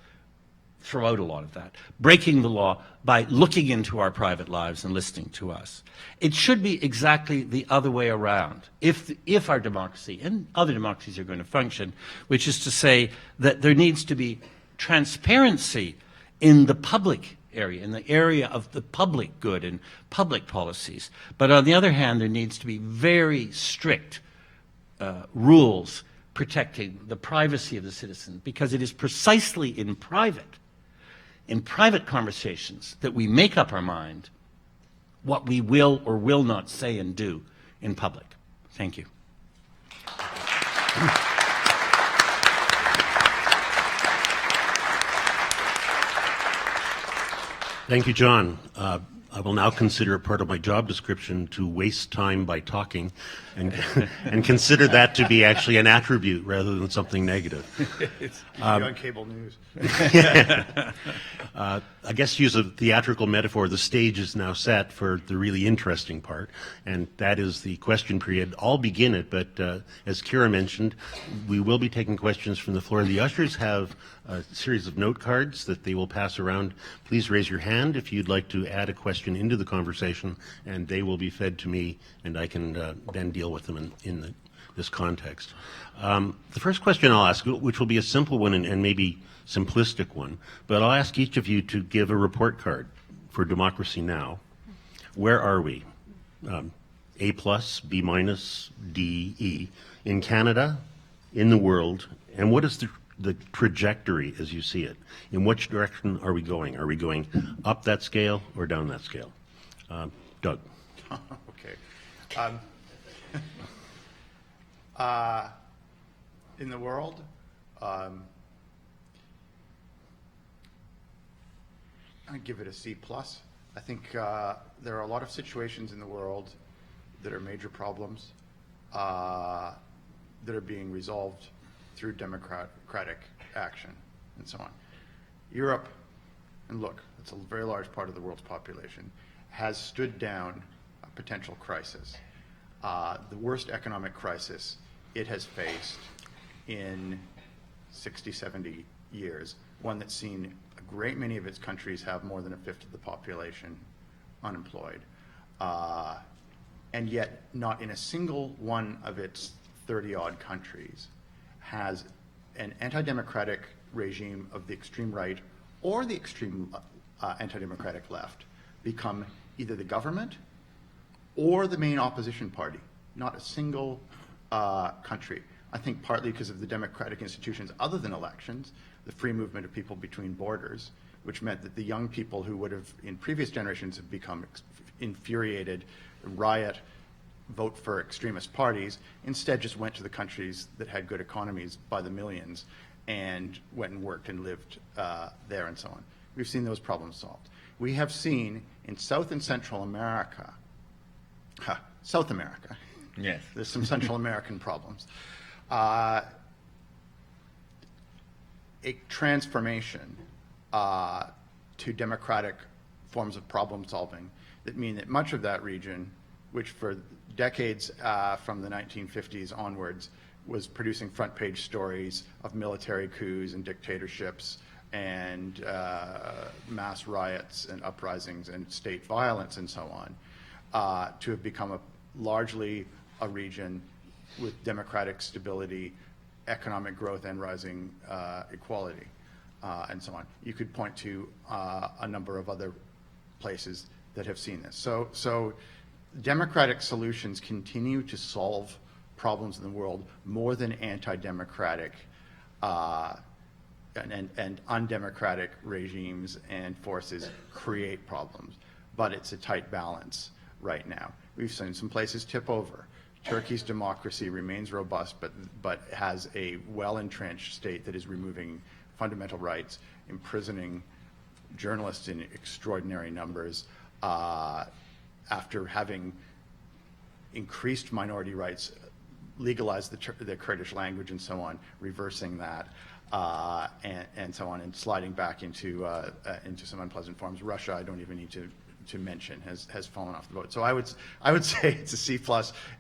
throw out a lot of that, breaking the law by looking into our private lives and listening to us. It should be exactly the other way around, if our democracy and other democracies are going to function, which is to say that there needs to be transparency in the public area, in the area of the public good and public policies. But on the other hand, there needs to be very strict rules protecting the privacy of the citizen, because it is precisely in private conversations that we make up our mind what we will or will not say and do in public. Thank you. Thank you, John. I will now consider it part of my job description to waste time by talking and, and consider that to be actually an attribute rather than something negative. On cable news. I guess to use a theatrical metaphor, the stage is now set for the really interesting part, and that is the question period. I'll begin it, but as Kira mentioned, we will be taking questions from the floor. The ushers have a series of note cards that they will pass around. Please raise your hand if you'd like to add a question into the conversation, and they will be fed to me, and I can then deal with them in this context. The first question I'll ask, which will be a simple one and maybe simplistic one, but I'll ask each of you to give a report card for Democracy Now! Where are we? A plus, B minus, D, E. In Canada, in the world, and what is the trajectory as you see it? In which direction are we going? Are we going up that scale or down that scale? Doug. Okay. In the world, I'd give it a C+. I think there are a lot of situations in the world that are major problems that are being resolved through democratic action and so on. Europe, and look, it's a very large part of the world's population, has stood down a potential crisis. The worst economic crisis it has faced in 60, 70 years, one that's seen a great many of its countries have more than a fifth of the population unemployed. And yet not in a single one of its 30-odd countries has an anti-democratic regime of the extreme right or the extreme anti-democratic left become either the government or the main opposition party. Not a single country. I think partly because of the democratic institutions other than elections, the free movement of people between borders, which meant that the young people who would have in previous generations have become infuriated, riot, vote for extremist parties, instead just went to the countries that had good economies by the millions and went and worked and lived there and so on. We've seen those problems solved. We have seen in South and Central America, South America, yes, there's some Central American problems, a transformation to democratic forms of problem solving that mean that much of that region, which for decades from the 1950s onwards was producing front page stories of military coups and dictatorships and mass riots and uprisings and state violence and so on, to have become largely a region with democratic stability, economic growth, and rising equality, and so on. You could point to a number of other places that have seen this. So democratic solutions continue to solve problems in the world more than anti-democratic and undemocratic regimes and forces create problems. But it's a tight balance right now. We've seen some places tip over. Turkey's democracy remains robust, but has a well-entrenched state that is removing fundamental rights, imprisoning journalists in extraordinary numbers, after having increased minority rights, legalized the Kurdish language and so on, reversing that, and so on, and sliding back into some unpleasant forms. Russia, I don't even need to mention, has fallen off the boat. So I would say it's a C+.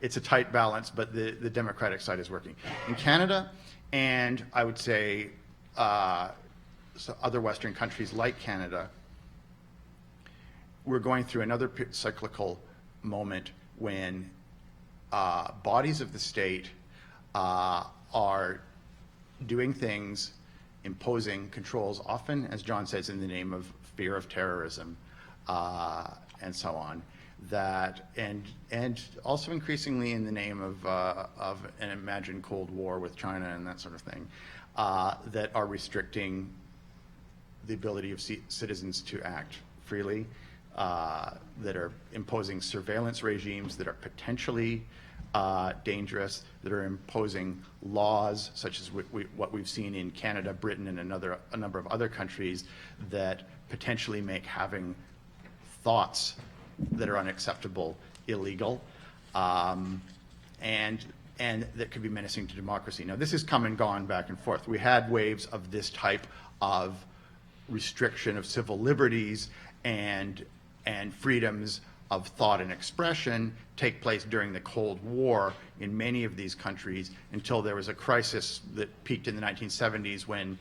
It's a tight balance, but the democratic side is working. In Canada, and I would say so other Western countries like Canada, we're going through another cyclical moment when bodies of the state are doing things, imposing controls, often, as John says, in the name of fear of terrorism, and so on, that and also increasingly in the name of an imagined Cold War with China and that sort of thing, that are restricting the ability of citizens to act freely, that are imposing surveillance regimes that are potentially dangerous, that are imposing laws such as what we've seen in Canada, Britain, and a number of other countries that potentially make having thoughts that are unacceptable illegal, and that could be menacing to democracy. Now, this has come and gone back and forth. We had waves of this type of restriction of civil liberties and freedoms of thought and expression take place during the Cold War in many of these countries, until there was a crisis that peaked in the 1970s when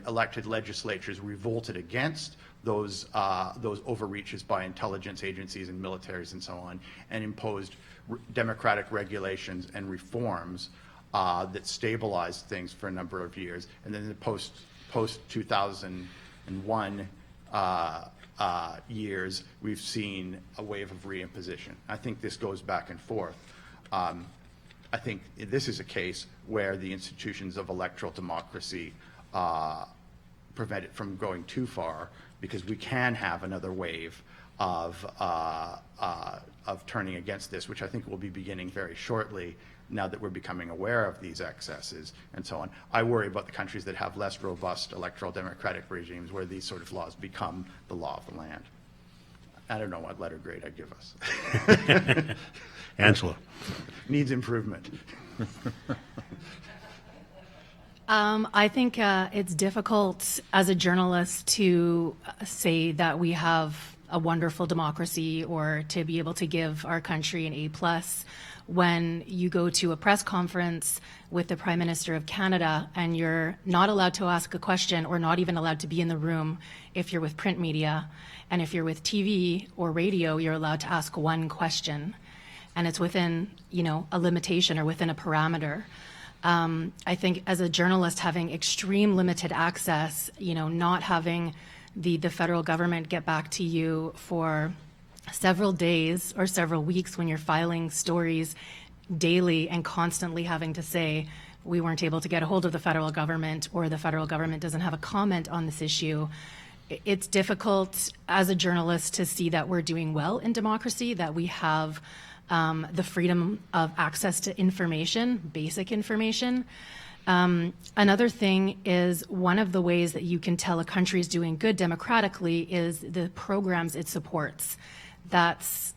elected legislatures revolted against those overreaches by intelligence agencies and militaries and so on, and imposed democratic regulations and reforms that stabilized things for a number of years. And then the post 2001 years, we've seen a wave of reimposition. I think this goes back and forth. I think this is a case where the institutions of electoral democracy prevent it from going too far, because we can have another wave of turning against this, which I think will be beginning very shortly, now that we're becoming aware of these excesses and so on. I worry about the countries that have less robust electoral democratic regimes, where these sort of laws become the law of the land. I don't know what letter grade I'd give us. Angela. Needs improvement. I think it's difficult as a journalist to say that we have a wonderful democracy, or to be able to give our country an A+ when you go to a press conference with the Prime Minister of Canada and you're not allowed to ask a question, or not even allowed to be in the room if you're with print media. And if you're with TV or radio, you're allowed to ask one question. And it's within, a limitation or within a parameter. I think as a journalist, having extreme limited access, not having the federal government get back to you for several days or several weeks when you're filing stories daily, and constantly having to say, we weren't able to get a hold of the federal government, or the federal government doesn't have a comment on this issue. It's difficult as a journalist to see that we're doing well in democracy, that we have the freedom of access to information, basic information. Another thing is, one of the ways that you can tell a country is doing good democratically is the programs it supports. That's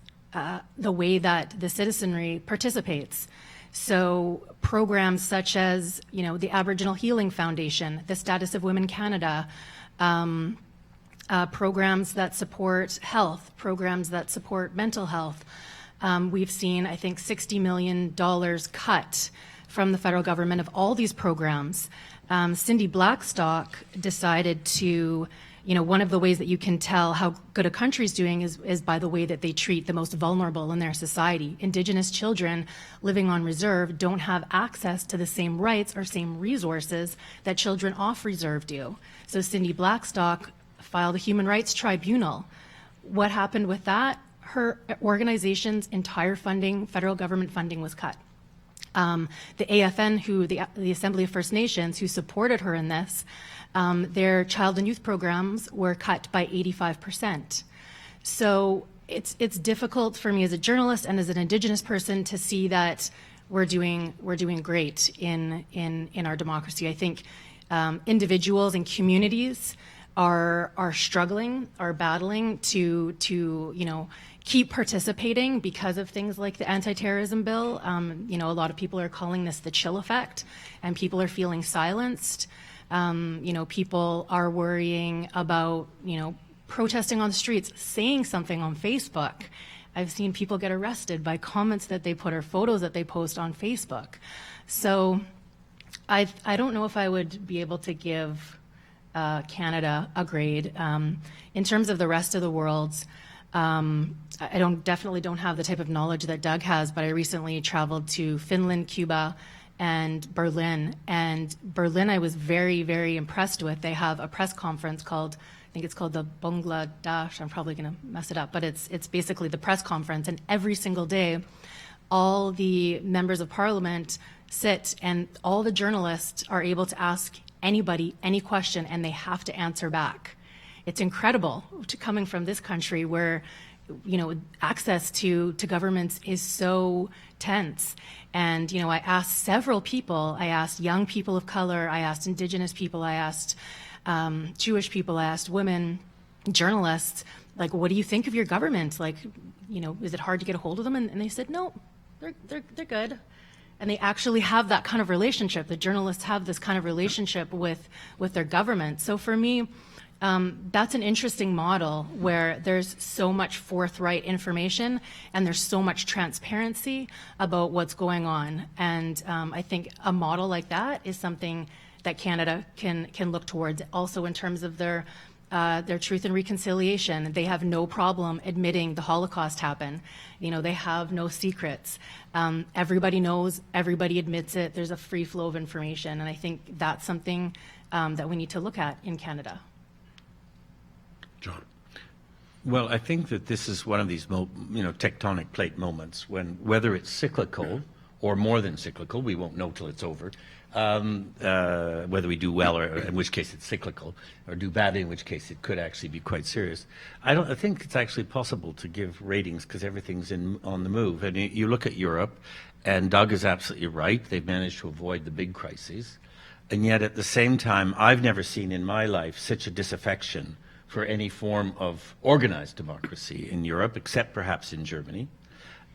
the way that the citizenry participates. So programs such as, the Aboriginal Healing Foundation, the Status of Women Canada, programs that support health, programs that support mental health. We've seen, I think, $60 million cut from the federal government of all these programs. Cindy Blackstock decided to, one of the ways that you can tell how good a country's doing is by the way that they treat the most vulnerable in their society. Indigenous children living on reserve don't have access to the same rights or same resources that children off reserve do. So Cindy Blackstock filed a human rights tribunal. What happened with that? Her organization's entire funding, federal government funding, was cut. The AFN, the Assembly of First Nations, who supported her in this, their child and youth programs were cut by 85%. So it's difficult for me as a journalist and as an Indigenous person to see that we're doing great in our democracy. I think individuals and communities are struggling, are battling to keep participating because of things like the anti-terrorism bill. A lot of people are calling this the chill effect, and people are feeling silenced. People are worrying about, protesting on the streets, saying something on Facebook. I've seen people get arrested by comments that they put or photos that they post on Facebook. So I don't know if I would be able to give Canada a grade. In terms of the rest of the world, I definitely don't have the type of knowledge that Doug has, but I recently traveled to Finland, Cuba, and Berlin. And Berlin I was very, very impressed with. They have a press conference called, I think it's called the Bangladesh, I'm probably going to mess it up, but it's basically the press conference. And every single day, all the members of parliament sit and all the journalists are able to ask anybody any question and they have to answer back. It's incredible coming from this country where, access to governments is so tense. And, I asked several people, I asked young people of color, I asked Indigenous people, I asked Jewish people, I asked women, journalists, like, what do you think of your government? Like, is it hard to get a hold of them? And they said, no, they're good. And they actually have that kind of relationship. The journalists have this kind of relationship with their government. So for me, that's an interesting model where there's so much forthright information and there's so much transparency about what's going on. And I think a model like that is something that Canada can look towards. Also in terms of their Truth and Reconciliation, they have no problem admitting the Holocaust happened. They have no secrets. Everybody knows, everybody admits it. There's a free flow of information, and I think that's something that we need to look at in Canada. John. Well, I think that this is one of these, tectonic plate moments when, whether it's cyclical or more than cyclical, we won't know till it's over, whether we do well or in which case it's cyclical, or do badly, in which case it could actually be quite serious. I think it's actually possible to give ratings because everything's on the move. And you look at Europe, and Doug is absolutely right. They've managed to avoid the big crises. And yet at the same time, I've never seen in my life such a disaffection for any form of organized democracy in Europe, except perhaps in Germany.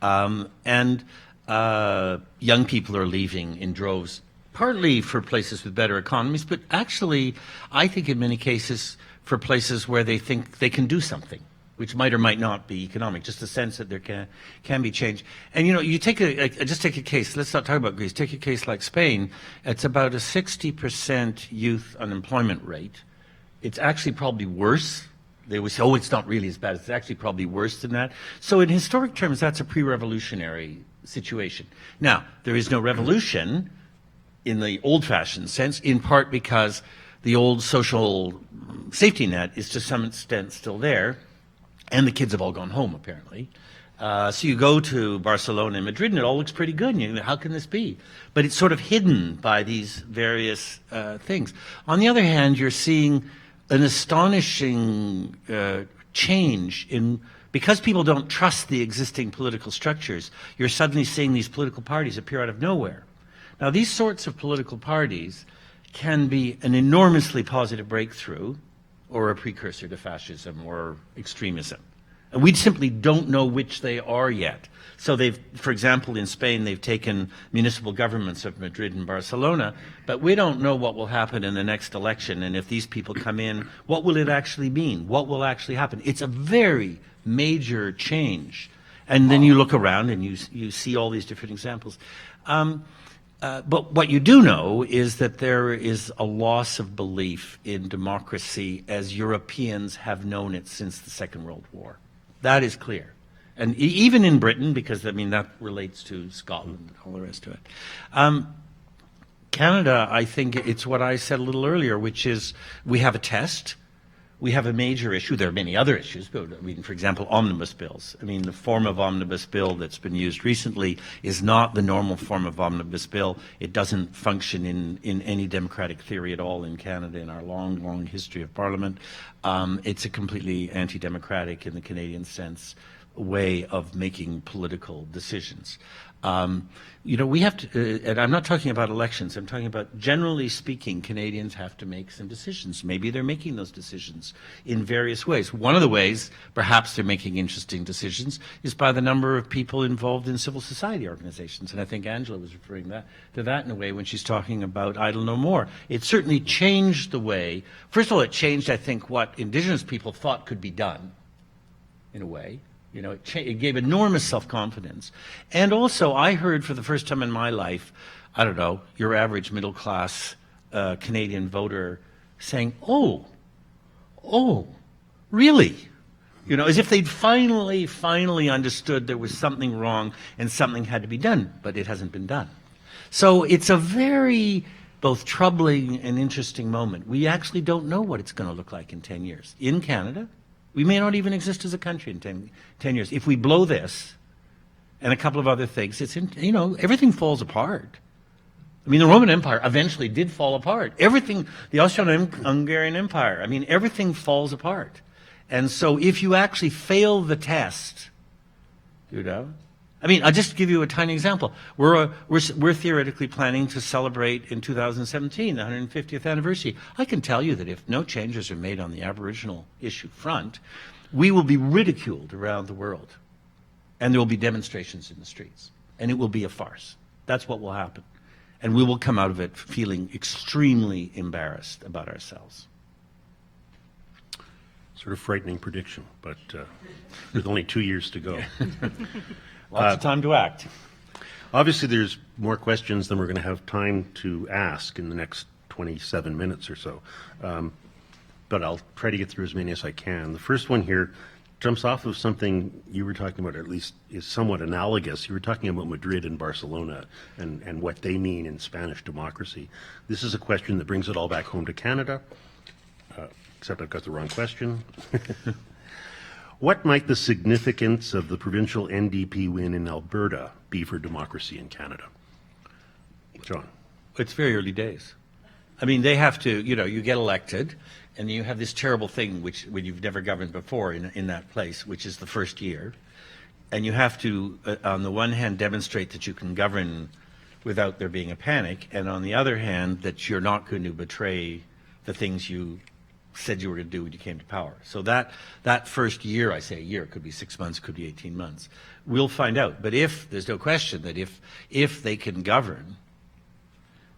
And young people are leaving in droves, partly for places with better economies, but actually, I think in many cases for places where they think they can do something, which might or might not be economic, just a sense that there can be change. And you take just take a case, let's not talk about Greece, take a case like Spain. It's about a 60% youth unemployment rate. It's actually probably worse. They always say, it's not really as bad. It's actually probably worse than that. So in historic terms, that's a pre-revolutionary situation. Now, there is no revolution in the old-fashioned sense, in part because the old social safety net is to some extent still there, and the kids have all gone home, apparently. So you go to Barcelona and Madrid, and it all looks pretty good. And you think, how can this be? But it's sort of hidden by these various things. On the other hand, you're seeing an astonishing change in, because people don't trust the existing political structures, you're suddenly seeing these political parties appear out of nowhere. Now, these sorts of political parties can be an enormously positive breakthrough or a precursor to fascism or extremism. And we simply don't know which they are yet. So they've, for example, in Spain, they've taken municipal governments of Madrid and Barcelona, but we don't know what will happen in the next election. And if these people come in, what will it actually mean? What will actually happen? It's a very major change. And then you look around and you see all these different examples. But what you do know is that there is a loss of belief in democracy as Europeans have known it since the Second World War. That is clear. And even in Britain, because, I mean, that relates to Scotland and all the rest of it. Canada, I think it's what I said a little earlier, which is we have a test. We have a major issue. There are many other issues, but I mean, for example, omnibus bills. I mean, the form of omnibus bill that's been used recently is not the normal form of omnibus bill. It doesn't function in any democratic theory at all in Canada in our long, long history of Parliament. It's a completely anti-democratic, in the Canadian sense, way of making political decisions. You know, we have to, and I'm not talking about elections, I'm talking about, generally speaking, Canadians have to make some decisions. Maybe they're making those decisions in various ways. One of the ways, perhaps they're making interesting decisions, is by the number of people involved in civil society organizations. And I think Angela was referring to that in a way when she's talking about Idle No More. It certainly changed the way, first of all, it changed, I think, what Indigenous people thought could be done, in a way. You know, it gave enormous self-confidence. And also, I heard for the first time in my life, I don't know, your average middle-class Canadian voter saying, oh, really? You know, as if they'd finally understood there was something wrong and something had to be done, but it hasn't been done. So it's a very both troubling and interesting moment. We actually don't know what it's going to look like in 10 years. In Canada, we may not even exist as a country in 10 years. If we blow this and a couple of other things, you know, everything falls apart. I mean, the Roman Empire eventually did fall apart. Everything, the Austro-Hungarian Empire, I mean, everything falls apart. And so if you actually fail the test, you know, I mean, I'll just give you a tiny example. We're theoretically planning to celebrate in 2017 the 150th anniversary. I can tell you that if no changes are made on the Aboriginal issue front, we will be ridiculed around the world. And there will be demonstrations in the streets. And it will be a farce. That's what will happen. And we will come out of it feeling extremely embarrassed about ourselves. Sort of frightening prediction, but with only 2 years to go. Lots of time to act. Obviously, there's more questions than we're going to have time to ask in the next 27 minutes or so. But I'll try to get through as many as I can. The first one here jumps off of something you were talking about, or at least is somewhat analogous. You were talking about Madrid and Barcelona and what they mean in Spanish democracy. This is a question that brings it all back home to Canada, except I've got the wrong question. What might the significance of the provincial NDP win in Alberta be for democracy in Canada? John. It's very early days. I mean, they have to, you know, you get elected, and you have this terrible thing when you've never governed before in that place, which is the first year. And you have to, on the one hand, demonstrate that you can govern without there being a panic, and on the other hand, that you're not going to betray the things you said you were going to do when you came to power. So that first year, I say a year, could be 6 months, could be 18 months. We'll find out. But there's no question that if they can govern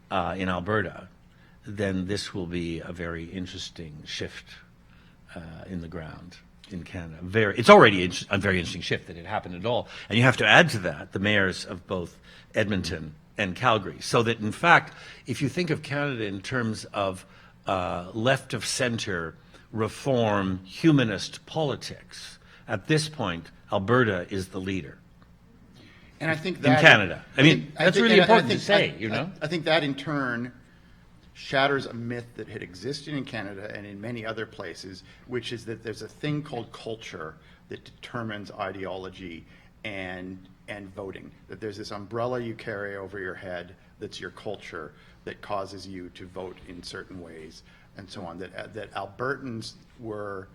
in Alberta, then this will be a very interesting shift in the ground in Canada. It's already a very interesting shift that it happened at all. And you have to add to that the mayors of both Edmonton and Calgary. So that, in fact, if you think of Canada in terms of left of center, reform, humanist politics, at this point, Alberta is the leader. And I think that in Canada. I mean, that's really important to say, you know? I think that in turn shatters a myth that had existed in Canada and in many other places, which is that there's a thing called culture that determines ideology and voting. That there's this umbrella you carry over your head that's your culture that causes you to vote in certain ways and so on. That Albertans were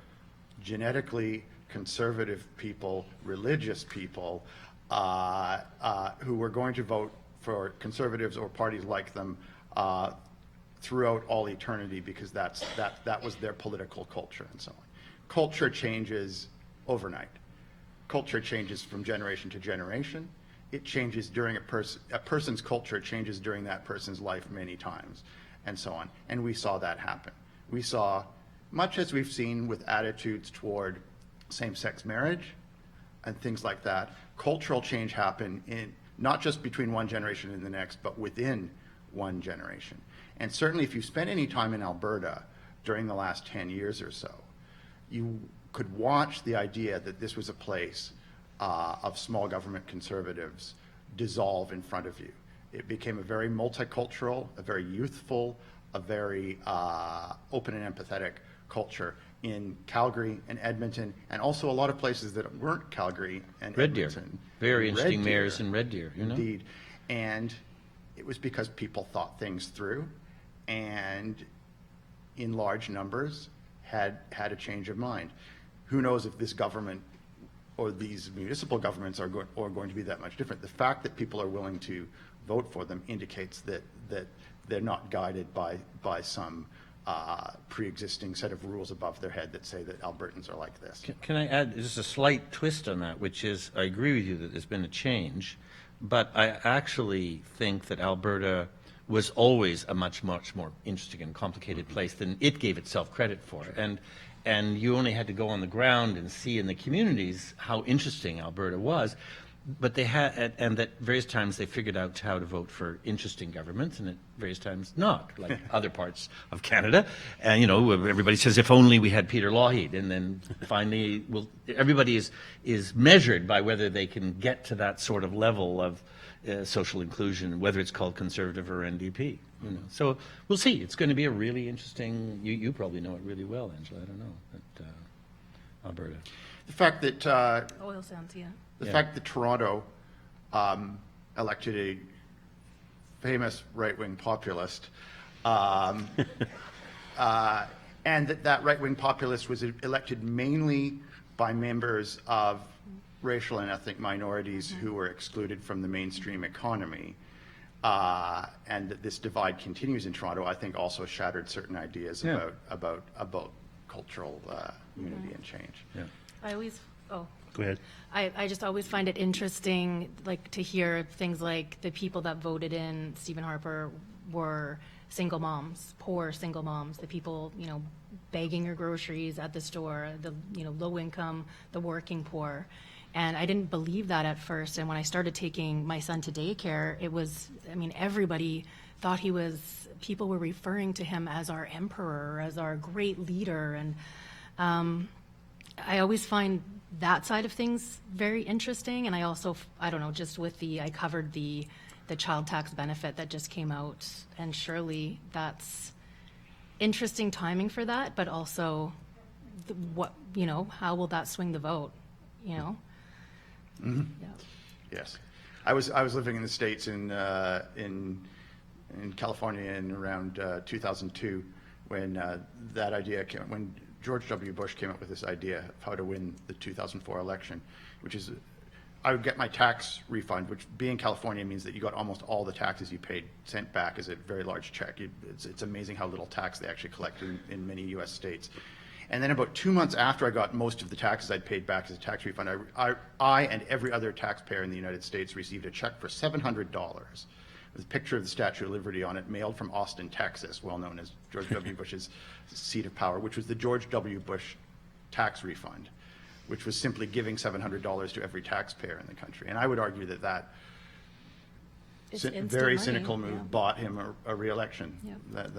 genetically conservative people, religious people, who were going to vote for conservatives or parties like them throughout all eternity because that was their political culture and so on. Culture changes overnight. culture changes from generation to generation. It changes during a person's culture changes during that person's life many times, and so on. And we saw that happen. We saw, much as we've seen with attitudes toward same-sex marriage and things like that, cultural change happen in not just between one generation and the next, but within one generation. And certainly if you spent any time in Alberta during the last 10 years or so, you could watch the idea that this was a place of small government conservatives dissolve in front of you. It became a very multicultural, a very youthful, a very open and empathetic culture in Calgary and Edmonton, and also a lot of places that weren't Calgary and Red Deer. Edmonton. Very Red interesting Deer, mayors in Red Deer, you know? Indeed. And it was because people thought things through and in large numbers had a change of mind. Who knows if this government or these municipal governments are going to be that much different. The fact that people are willing to vote for them indicates that they're not guided by some pre-existing set of rules above their head that say that Albertans are like this. Can I add just a slight twist on that, which is, I agree with you that there's been a change, but I actually think that Alberta was always a much, much more interesting and complicated place than it gave itself credit for. And you only had to go on the ground and see in the communities how interesting Alberta was. But they had, and at various times they figured out how to vote for interesting governments, and at various times not, like other parts of Canada. And you know, everybody says, if only we had Peter Lougheed, and then finally, everybody is measured by whether they can get to that sort of level of social inclusion, whether it's called Conservative or NDP. You know, so we'll see. It's going to be a really interesting. You probably know it really well, Angela. I don't know, but Alberta. The fact that Oil sands, yeah. the fact that Toronto elected a famous right-wing populist, and that right-wing populist was elected mainly by members of racial and ethnic minorities who were excluded from the mainstream economy, and that this divide continues in Toronto, I think also shattered certain ideas about cultural unity and change. Yeah. I always, Go ahead. I just always find it interesting, like, to hear things like the people that voted in Stephen Harper were single moms, poor single moms, the people, you know, begging your groceries at the store, the, you know, low income, the working poor. And I didn't believe that at first. And when I started taking my son to daycare, it was, I mean, everybody thought he was, people were referring to him as our emperor, as our great leader. And I always find that side of things very interesting. And I also, I don't know, just with I covered the child tax benefit that just came out, and surely that's interesting timing for that, but also what, you know, how will that swing the vote, you know? Mm-hmm. Yeah. Yes, I was living in the States in California in around 2002 when that idea came, when George W. Bush came up with this idea of how to win the 2004 election, which is I would get my tax refund, which being California means that you got almost all the taxes you paid sent back as a very large check. It's amazing how little tax they actually collect in many U.S. states. And then about 2 months after I got most of the taxes I'd paid back as a tax refund, I and every other taxpayer in the United States received a check for $700 with a picture of the Statue of Liberty on it, mailed from Austin, Texas, well known as George W. Bush's seat of power, which was the George W. Bush tax refund, which was simply giving $700 to every taxpayer in the country. And I would argue that It's instant very money, cynical move yeah. bought him a re-election. Yep.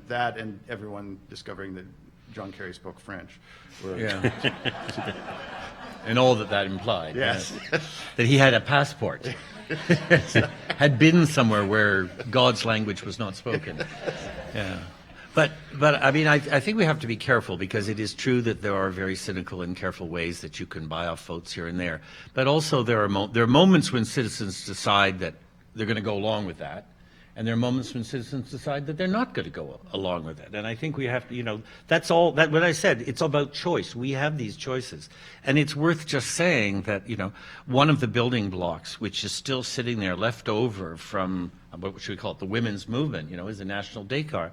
That and everyone discovering that John Kerry spoke French. Yeah. And all that implied. Yes. That he had a passport. Had been somewhere where God's language was not spoken. Yeah. But I mean, I think we have to be careful, because it is true that there are very cynical and careful ways that you can buy off votes here and there. But also there are moments when citizens decide that they're going to go along with that. And there are moments when citizens decide that they're not going to go along with it. And I think we have to, you know, that's all, that what I said, it's about choice. We have these choices. And it's worth just saying that, you know, one of the building blocks, which is still sitting there left over from, what should we call it, the women's movement, you know, is the national daycare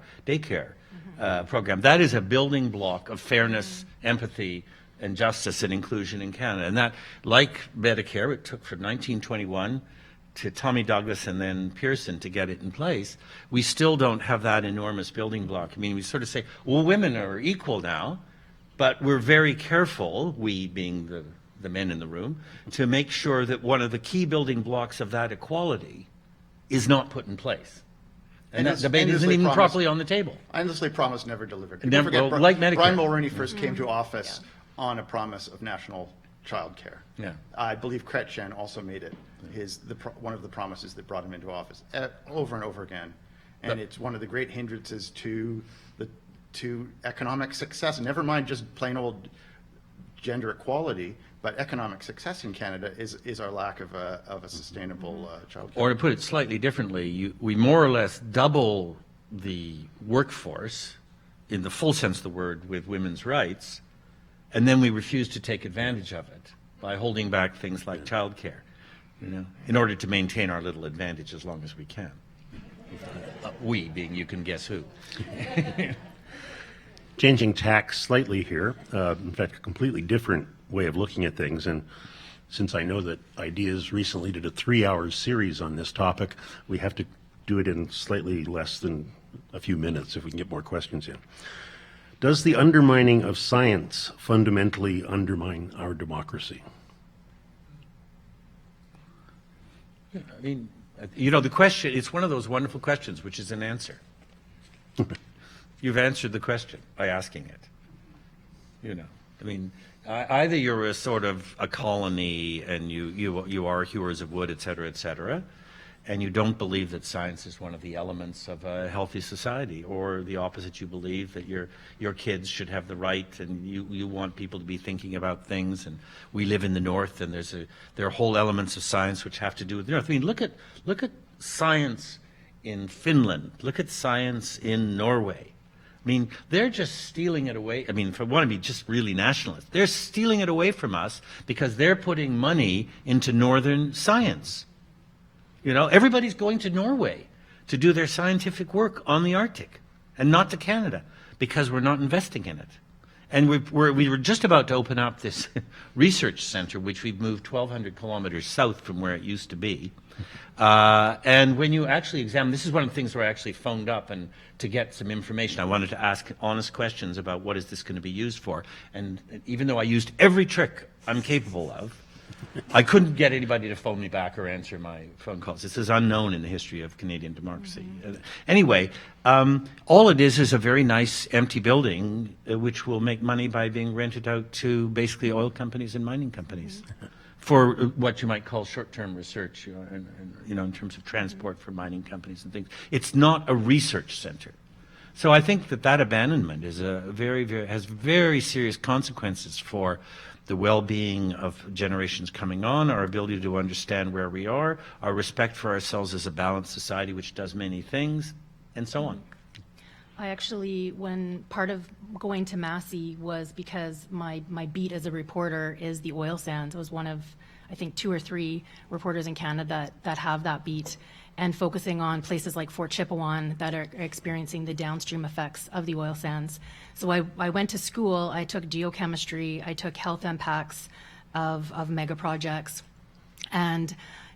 program. That is a building block of fairness, empathy, and justice and inclusion in Canada. And that, like Medicare, it took from 1921 to Tommy Douglas and then Pearson to get it in place. We still don't have that enormous building block. I mean, we sort of say, well, women are equal now, but we're very careful, we being the men in the room, to make sure that one of the key building blocks of that equality is not put in place. And that debate isn't even properly on the table. Endlessly promised, never delivered. Never, well, like Medicare. Brian Mulroney first came to office on a promise of national child care. Yeah. I believe Chrétien also made it one of the promises that brought him into office over and over again. And it's one of the great hindrances to economic success. Never mind just plain old gender equality, but economic success in Canada is our lack of a sustainable child care. Or to put it slightly differently, we more or less double the workforce in the full sense of the word with women's rights, and then we refuse to take advantage of it by holding back things like childcare, in order to maintain our little advantage as long as we can. We being you can guess who. Changing tack slightly here, in fact, a completely different way of looking at things. And since I know that Ideas recently did a 3-hour series on this topic, we have to do it in slightly less than a few minutes if we can get more questions in. Does the undermining of science fundamentally undermine our democracy? I mean, the question, it's one of those wonderful questions which is an answer. You've answered the question by asking it. I mean, either you're a sort of a colony and you are hewers of wood, et cetera, and you don't believe that science is one of the elements of a healthy society, or the opposite, you believe that your kids should have the right, and you want people to be thinking about things, and we live in the North, and there are whole elements of science which have to do with the North. I mean, look at science in Finland. Look at science in Norway. I mean, they're just stealing it away. I mean, if I want to be just really nationalist, they're stealing it away from us because they're putting money into northern science. Everybody's going to Norway to do their scientific work on the Arctic and not to Canada because we're not investing in it. And we were just about to open up this research center, which we've moved 1,200 kilometers south from where it used to be. And when you actually examine, this is one of the things where I actually phoned up and to get some information. I wanted to ask honest questions about what is this going to be used for. And even though I used every trick I'm capable of, I couldn't get anybody to phone me back or answer my phone calls. This is unknown in the history of Canadian democracy. Anyway, all it is a very nice empty building which will make money by being rented out to basically oil companies and mining companies for what you might call short-term research, in terms of transport for mining companies and things. It's not a research center. So I think that abandonment is has very serious consequences for the well-being of generations coming on, our ability to understand where we are, our respect for ourselves as a balanced society which does many things, and so on. I actually, when part of going to Massey was because my beat as a reporter is the oil sands. I was one of, I think, 2 or 3 reporters in Canada that have that beat, and focusing on places like Fort Chipewyan that are experiencing the downstream effects of the oil sands. So I went to school, I took geochemistry, I took health impacts of mega projects, and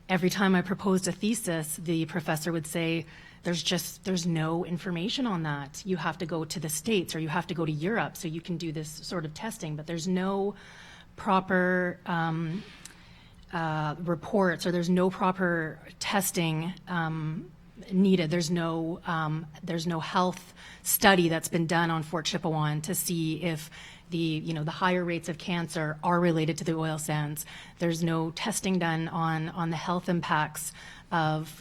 every time I proposed a thesis, the professor would say, there's no information on that. You have to go to the States or you have to go to Europe so you can do this sort of testing, but there's no proper reports, or there's no proper testing needed. There's no health study that's been done on Fort Chipewyan to see if the higher rates of cancer are related to the oil sands. There's no testing done on the health impacts of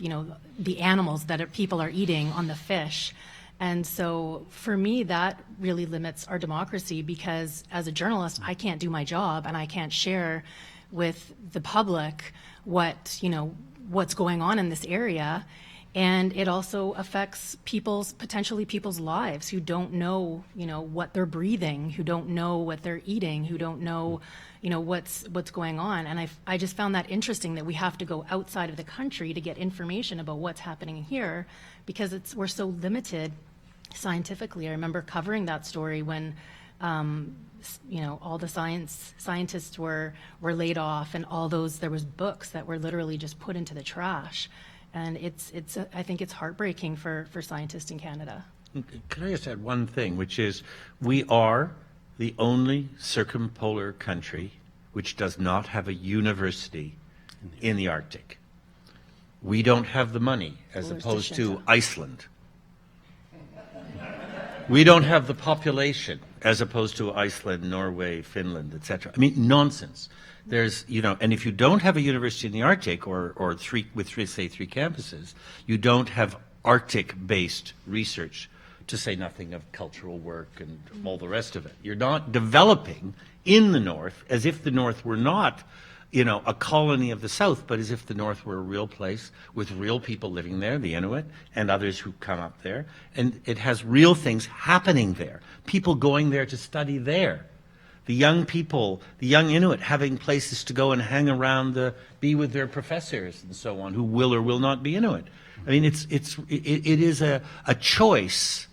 the animals that people are eating, on the fish. And so for me, that really limits our democracy, because as a journalist, I can't do my job and I can't share with the public what's going on in this area. And it also affects potentially people's lives who don't know, what they're breathing, who don't know what they're eating, who don't know, what's going on. And I just found that interesting that we have to go outside of the country to get information about what's happening here, because we're so limited scientifically. I remember covering that story when all the scientists were laid off, and there was books that were literally just put into the trash. And I think it's heartbreaking for scientists in Canada. Can I just add one thing, which is we are the only circumpolar country which does not have a university in the Arctic. We don't have the money, as Where's opposed the to Shinta? Iceland. We don't have the population, as opposed to Iceland, Norway, Finland, etc. I mean, nonsense. There's, and if you don't have a university in the Arctic, or three campuses, you don't have Arctic-based research, to say nothing of cultural work and all the rest of it. You're not developing in the North as if the North were not, a colony of the South, but as if the North were a real place with real people living there, the Inuit, and others who come up there. And it has real things happening there. People going there to study there. The young people, the young Inuit having places to go and hang around, be with their professors and so on, who will or will not be Inuit. I mean, it is a choice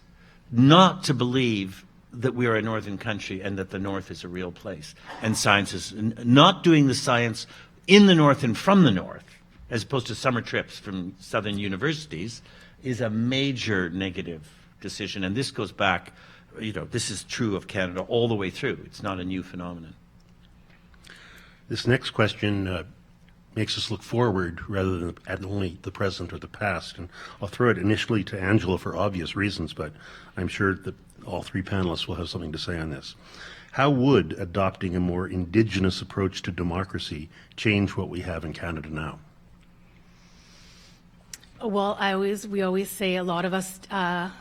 not to believe that we are a northern country and that the North is a real place. And science is not doing the science in the North and from the North, as opposed to summer trips from southern universities, is a major negative decision. And this goes back, this is true of Canada all the way through. It's not a new phenomenon. This next question makes us look forward rather than at only the present or the past. And I'll throw it initially to Angela for obvious reasons, but I'm sure that all three panelists will have something to say on this. How would adopting a more Indigenous approach to democracy change what we have in Canada now? Well, we always say a lot of us have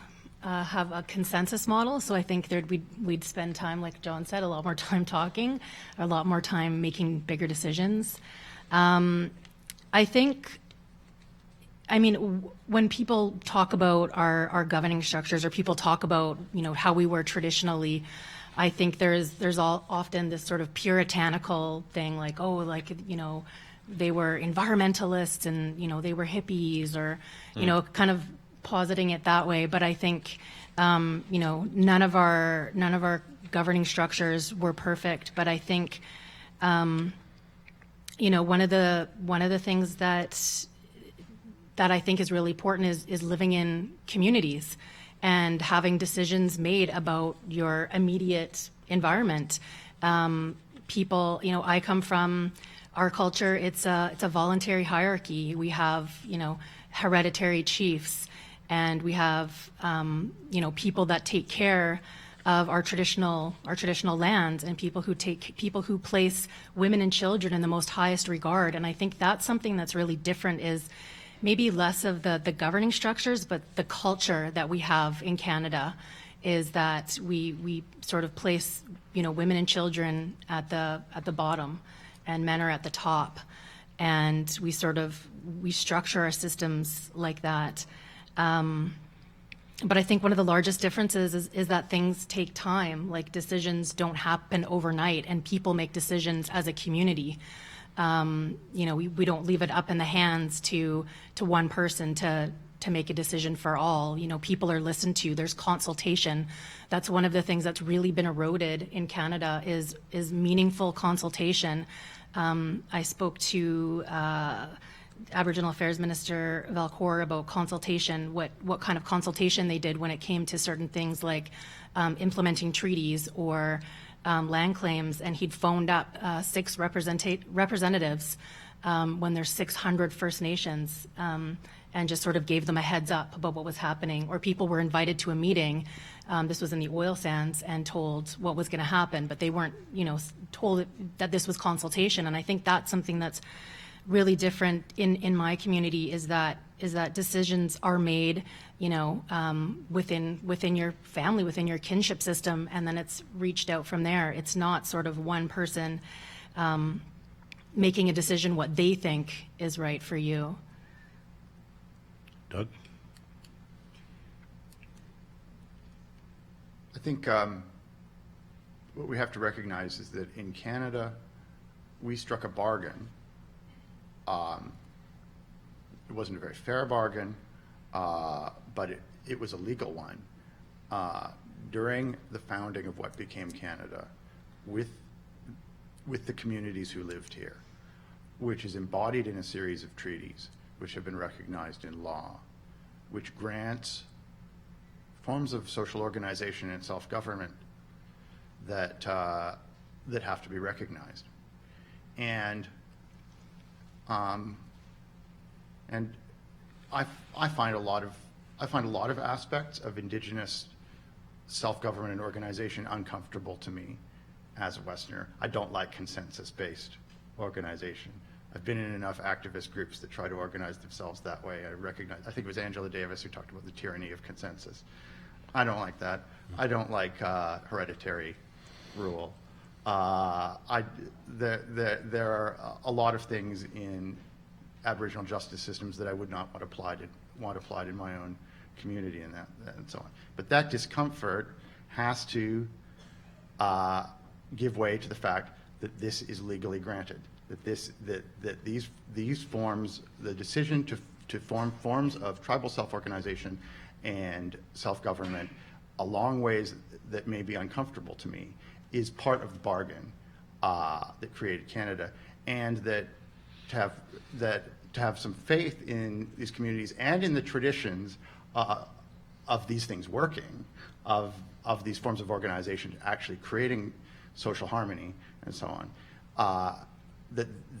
a consensus model, so I think we'd spend time, like John said, a lot more time talking, a lot more time making bigger decisions. When people talk about our governing structures, or people talk about how we were traditionally, I think there's often this sort of puritanical thing, like they were environmentalists and they were hippies, or kind of positing it that way. But I think none of our governing structures were perfect. But I think one of the things that I think is really important is living in communities and having decisions made about your immediate environment. People, I come from our culture. It's a voluntary hierarchy. We have hereditary chiefs, and we have people that take care of our traditional lands, and people who place women and children in the most highest regard. And I think that's something that's really different, is maybe less of the governing structures, but the culture that we have in Canada is that we sort of place women and children at the bottom, and men are at the top, and we structure our systems like that. But I think one of the largest differences is that things take time. Like, decisions don't happen overnight, and people make decisions as a community. We don't leave it up in the hands to one person to make a decision for all. People are listened to. There's consultation. That's one of the things that's really been eroded in Canada is meaningful consultation. I spoke to Aboriginal Affairs Minister Valcourt about consultation, what kind of consultation they did when it came to certain things like implementing treaties or land claims, and he'd phoned up 6 representatives when there's 600 First Nations, and just sort of gave them a heads up about what was happening. Or people were invited to a meeting, this was in the oil sands, and told what was going to happen, but they weren't told that this was consultation. And I think that's something that's really different in my community, is that decisions are made within your family, within your kinship system, and then it's reached out from there. It's not sort of one person making a decision what they think is right for you. Doug? I think what we have to recognize is that in Canada, we struck a bargain. It wasn't a very fair bargain, but it was a legal one. during the founding of what became Canada with the communities who lived here, which is embodied in a series of treaties which have been recognized in law, which grants forms of social organization and self-government that have to be recognized. And I find a lot of aspects of Indigenous self-government and organization uncomfortable to me as a Westerner. I don't like consensus-based organization. I've been in enough activist groups that try to organize themselves that way. I think it was Angela Davis who talked about the tyranny of consensus. I don't like that. I don't like hereditary rule. There are a lot of things in Aboriginal justice systems that I would not want applied in my own community and so on. But that discomfort has to give way to the fact that this is legally granted. That these forms, the decision to form forms of tribal self-organization and self-government along ways that may be uncomfortable to me, is part of the bargain that created Canada, and that to have some faith in these communities and in the traditions of these things working, of these forms of organization actually creating social harmony and so on.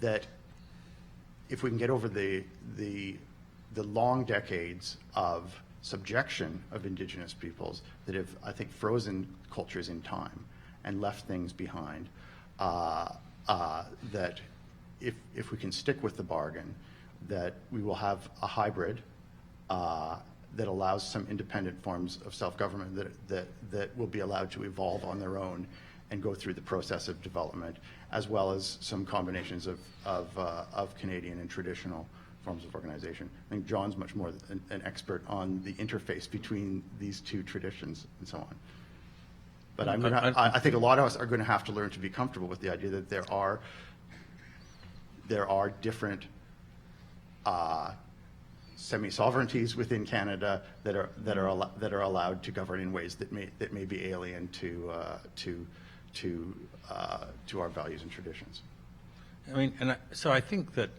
That if we can get over the long decades of subjection of Indigenous peoples that have, I think, frozen cultures in time and left things behind, that if we can stick with the bargain, that we will have a hybrid that allows some independent forms of self-government that will be allowed to evolve on their own and go through the process of development, as well as some combinations of Canadian and traditional forms of organization. I think John's much more an expert on the interface between these two traditions and so on. But I think a lot of us are going to have to learn to be comfortable with the idea that there are different semi-sovereignties within Canada that are allowed to govern in ways that may be alien to our values and traditions. I mean, so I think that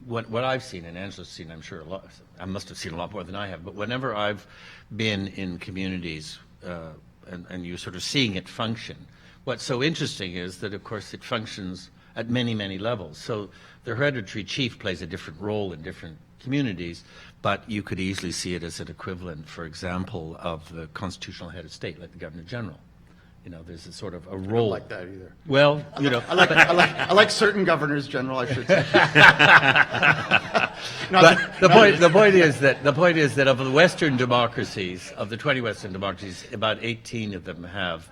what I've seen, and Angela's seen, I'm sure, a lot. I must have seen a lot more than I have. But whenever I've been in communities, and you're sort of seeing it function, what's so interesting is that, of course, it functions at many, many levels. So the hereditary chief plays a different role in different communities, but you could easily see it as an equivalent, for example, of the constitutional head of state, like the Governor General. You know, there's a sort of a role. I don't like that either. Well, you know, I like certain governors general, I should say. But the point is that of the Western democracies, of the 20 Western democracies, about 18 of them have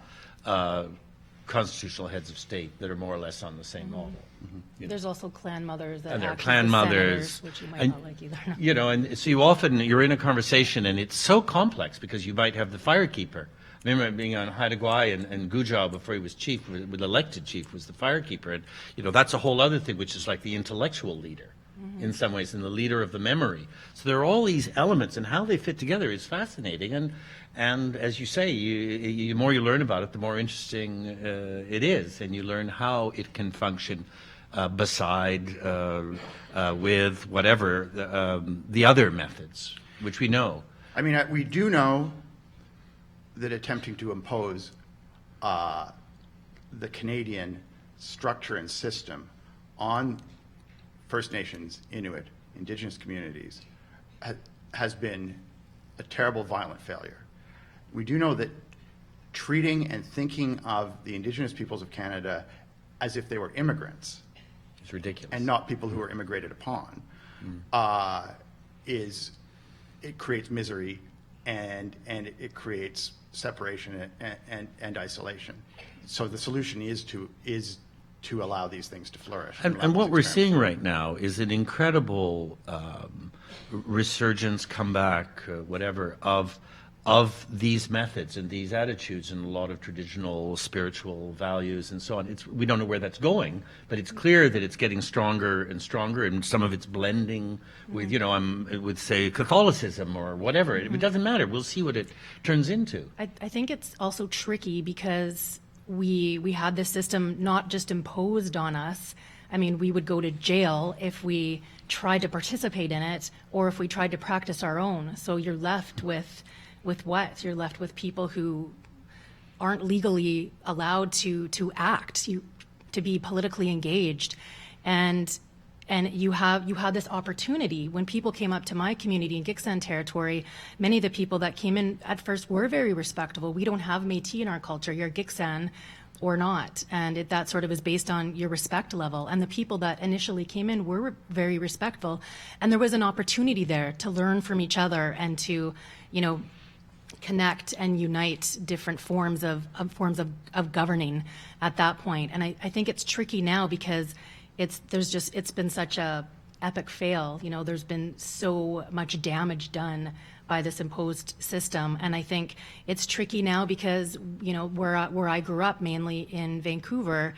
constitutional heads of state that are more or less on the same model. Mm-hmm. You know. There's also clan mothers that and there are act clan as the mothers, senators, which you might not like either. You know, and so you're in a conversation, and it's so complex because you might have the firekeeper. I remember being on Haida Gwaii and Gujau before he was chief, with elected chief, was the firekeeper. And, you know, that's a whole other thing, which is like the intellectual leader in some ways, and the leader of the memory. So there are all these elements, and how they fit together is fascinating. And as you say, the more you learn about it, the more interesting it is, and you learn how it can function beside, with whatever the other methods, which we know. I mean, we do know that attempting to impose the Canadian structure and system on First Nations, Inuit, Indigenous communities has been a terrible, violent failure. We do know that treating and thinking of the Indigenous peoples of Canada as if they were immigrants, it's ridiculous, and not people who were immigrated upon, it creates misery and it creates separation and isolation. So the solution is to allow these things to flourish. And what we're seeing right now is an incredible resurgence, comeback, whatever, of of these methods and these attitudes and a lot of traditional spiritual values and so on. We don't know where that's going, but it's clear that it's getting stronger and stronger, and some of it's blending with, I would say Catholicism or whatever. It doesn't matter. We'll see what it turns into. I think it's also tricky because we had this system not just imposed on us. I mean, we would go to jail if we tried to participate in it or if we tried to practice our own. So you're left with what? You're left with people who aren't legally allowed to act, to be politically engaged. And you have this opportunity. When people came up to my community in Gixan territory, many of the people that came in at first were very respectable. We don't have Métis in our culture. You're Gixan or not. And that sort of is based on your respect level. And the people that initially came in were very respectful. And there was an opportunity there to learn from each other and to, connect and unite different forms of governing at that point. And I think it's tricky now because it's been such a epic fail. There's been so much damage done by this imposed system. And I think it's tricky now because, where I grew up, mainly in Vancouver,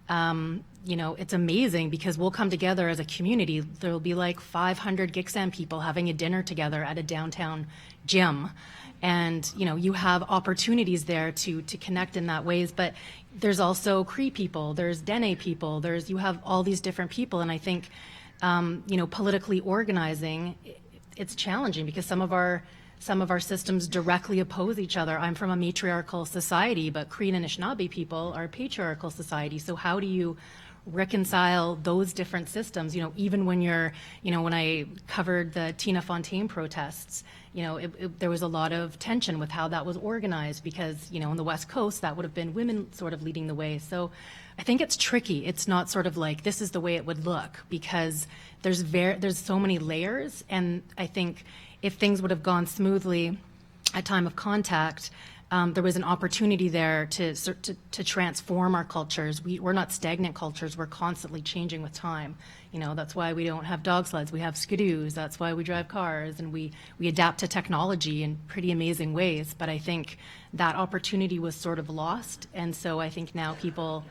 it's amazing because we'll come together as a community. There'll be like 500 Gixan people having a dinner together at a downtown gym. And, you have opportunities there to connect in that ways. But there's also Cree people, there's Dene people, you have all these different people. And I think, politically organizing, it's challenging because some of our systems directly oppose each other. I'm from a matriarchal society, but Cree and Anishinaabe people are a patriarchal society. So how do you reconcile those different systems? Even when when I covered the Tina Fontaine protests, there was a lot of tension with how that was organized because, on the West Coast, that would have been women sort of leading the way. So I think it's tricky. It's not sort of like this is the way it would look because there's so many layers. And I think if things would have gone smoothly at time of contact, there was an opportunity there to transform our cultures. We're not stagnant cultures. We're constantly changing with time. That's why we don't have dog sleds. We have skidoos. That's why we drive cars, and we adapt to technology in pretty amazing ways. But I think that opportunity was sort of lost, and so I think now people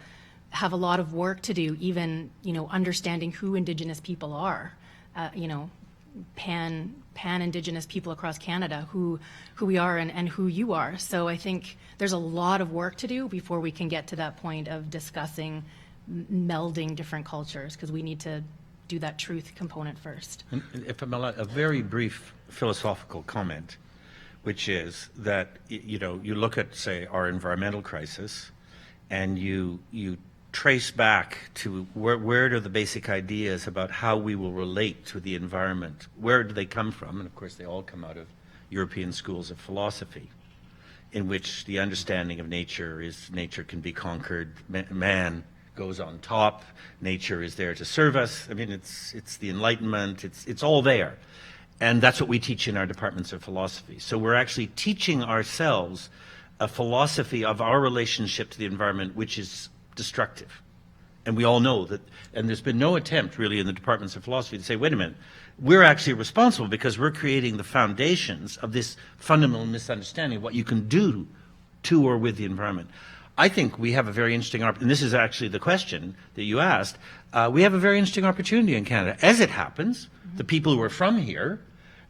have a lot of work to do, even understanding who Indigenous people are. Pan-Indigenous people across Canada, who we are and who you are. So I think there's a lot of work to do before we can get to that point of discussing melding different cultures, because we need to do that truth component first. And if I'm allowed, a very brief philosophical comment, which is that, you look at, say, our environmental crisis, and you trace back to where do the basic ideas about how we will relate to the environment, where do they come from? And of course they all come out of European schools of philosophy, in which the understanding of nature is nature can be conquered, man goes on top, nature is there to serve us. I mean, it's the Enlightenment, it's all there. And that's what we teach in our departments of philosophy. So we're actually teaching ourselves a philosophy of our relationship to the environment which is destructive. And we all know that, and there's been no attempt really in the departments of philosophy to say, wait a minute, we're actually responsible because we're creating the foundations of this fundamental misunderstanding of what you can do to or with the environment. I think we have a very interesting, and this is actually the question that you asked, we have a very interesting opportunity in Canada. As it happens, the people who are from here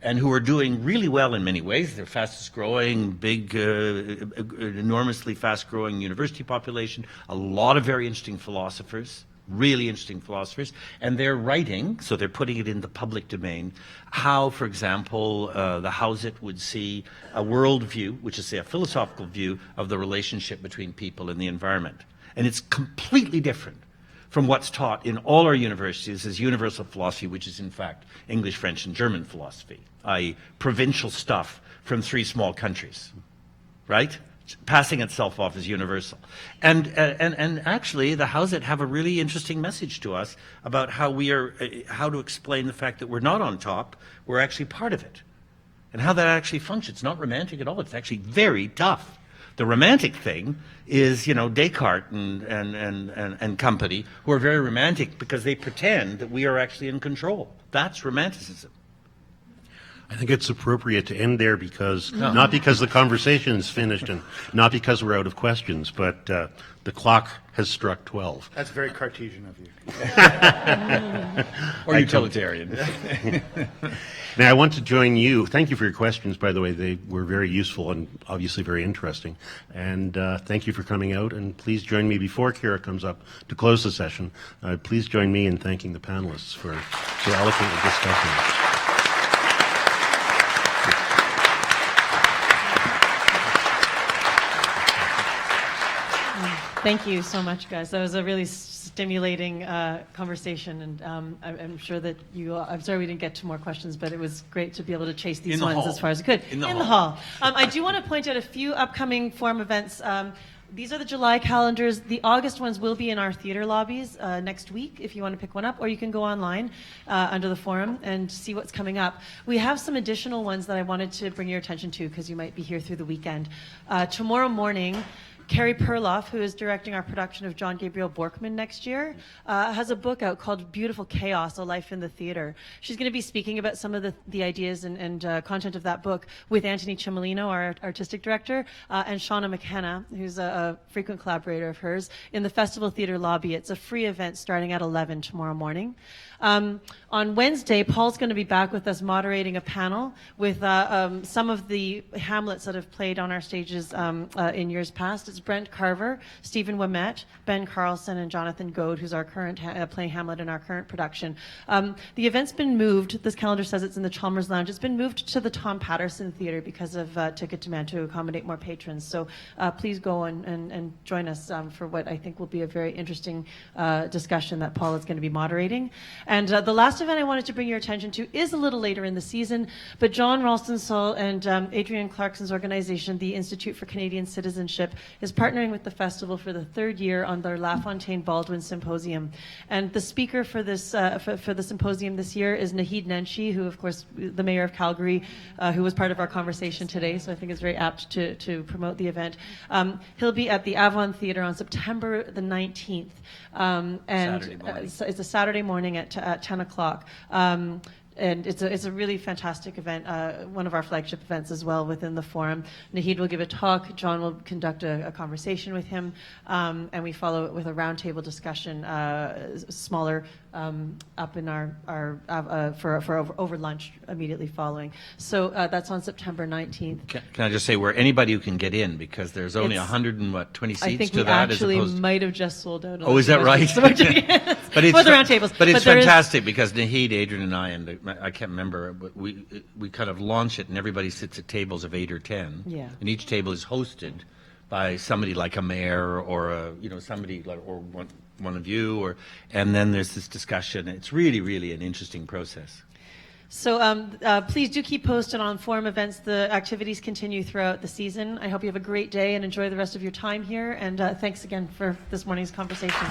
and who are doing really well in many ways, they're fastest growing, big, enormously fast growing university population, a lot of very interesting philosophers, really interesting philosophers, and they're writing, so they're putting it in the public domain, how, for example, the Housat would see a worldview, which is, say, a philosophical view of the relationship between people and the environment. And it's completely different from what's taught in all our universities as universal philosophy, which is in fact English, French, and German philosophy, i.e. provincial stuff from 3 small countries, right? Passing itself off as universal. And actually the Housat have a really interesting message to us about how how to explain the fact that we're not on top, we're actually part of it. And how that actually functions. It's not romantic at all, it's actually very tough. The romantic thing is, Descartes and company, who are very romantic because they pretend that we are actually in control. That's romanticism. I think it's appropriate to end there because, not because the conversation is finished and not because we're out of questions, but the clock has struck 12. That's very Cartesian of you. Or utilitarian. Now, I want to join you. Thank you for your questions, by the way. They were very useful and obviously very interesting. And thank you for coming out. And please join me before Kira comes up to close the session. Please join me in thanking the panelists for so eloquently discussing it. Thank you so much, guys. That was a really stimulating conversation, and I'm sure that you. I'm sorry we didn't get to more questions, but it was great to be able to chase these ones as far as we could in the hall. I do want to point out a few upcoming forum events. These are the July calendars. The August ones will be in our theater lobbies next week if you want to pick one up, or you can go online under the forum and see what's coming up. We have some additional ones that I wanted to bring your attention to because you might be here through the weekend. Tomorrow morning, Carrie Perloff, who is directing our production of John Gabriel Borkman next year, has a book out called Beautiful Chaos, A Life in the Theater. She's going to be speaking about some of the ideas and content of that book with Anthony Cimolino, our artistic director, and Shauna McKenna, who's a frequent collaborator of hers, in the Festival Theater lobby. It's a free event starting at 11 tomorrow morning. On Wednesday, Paul's going to be back with us moderating a panel with some of the Hamlets that have played on our stages in years past. It's Brent Carver, Stephen Wimette, Ben Carlson, and Jonathan Goad, who's our current playing Hamlet in our current production. The event's been moved. This calendar says it's in the Chalmers Lounge. It's been moved to the Tom Patterson Theatre because of ticket demand to accommodate more patrons. So please go and join us for what I think will be a very interesting discussion that Paul is going to be moderating. And the last event I wanted to bring your attention to is a little later in the season, but John Ralston-Saul and Adrienne Clarkson's organization, the Institute for Canadian Citizenship, is partnering with the festival for the third year on their LaFontaine Baldwin Symposium. And the speaker for this for the symposium this year is Naheed Nenshi, who, of course, the mayor of Calgary, who was part of our conversation today, so I think it's very apt to promote the event. He'll be at the Avon Theatre on September the 19th. And it's a Saturday morning at 10 o'clock. And it's a really fantastic event, one of our flagship events as well within the forum. Naheed will give a talk, John will conduct a conversation with him, and we follow it with a roundtable discussion, smaller, up in our for over lunch immediately following. So that's on September 19th. Can I just say where anybody who can get in, because there's only 120 seats I think to we that actually as opposed might have just sold out. Oh, is that right? But it's for the roundtables. But it's fantastic because Naheed, Adrian, and I can't remember, but we kind of launch it and everybody sits at tables of 8 or 10. Yeah. And each table is hosted by somebody like a mayor or somebody like, or one of you, and then there's this discussion. It's really, really an interesting process. So please do keep posted on forum events. The activities continue throughout the season. I hope you have a great day and enjoy the rest of your time here. And thanks again for this morning's conversation.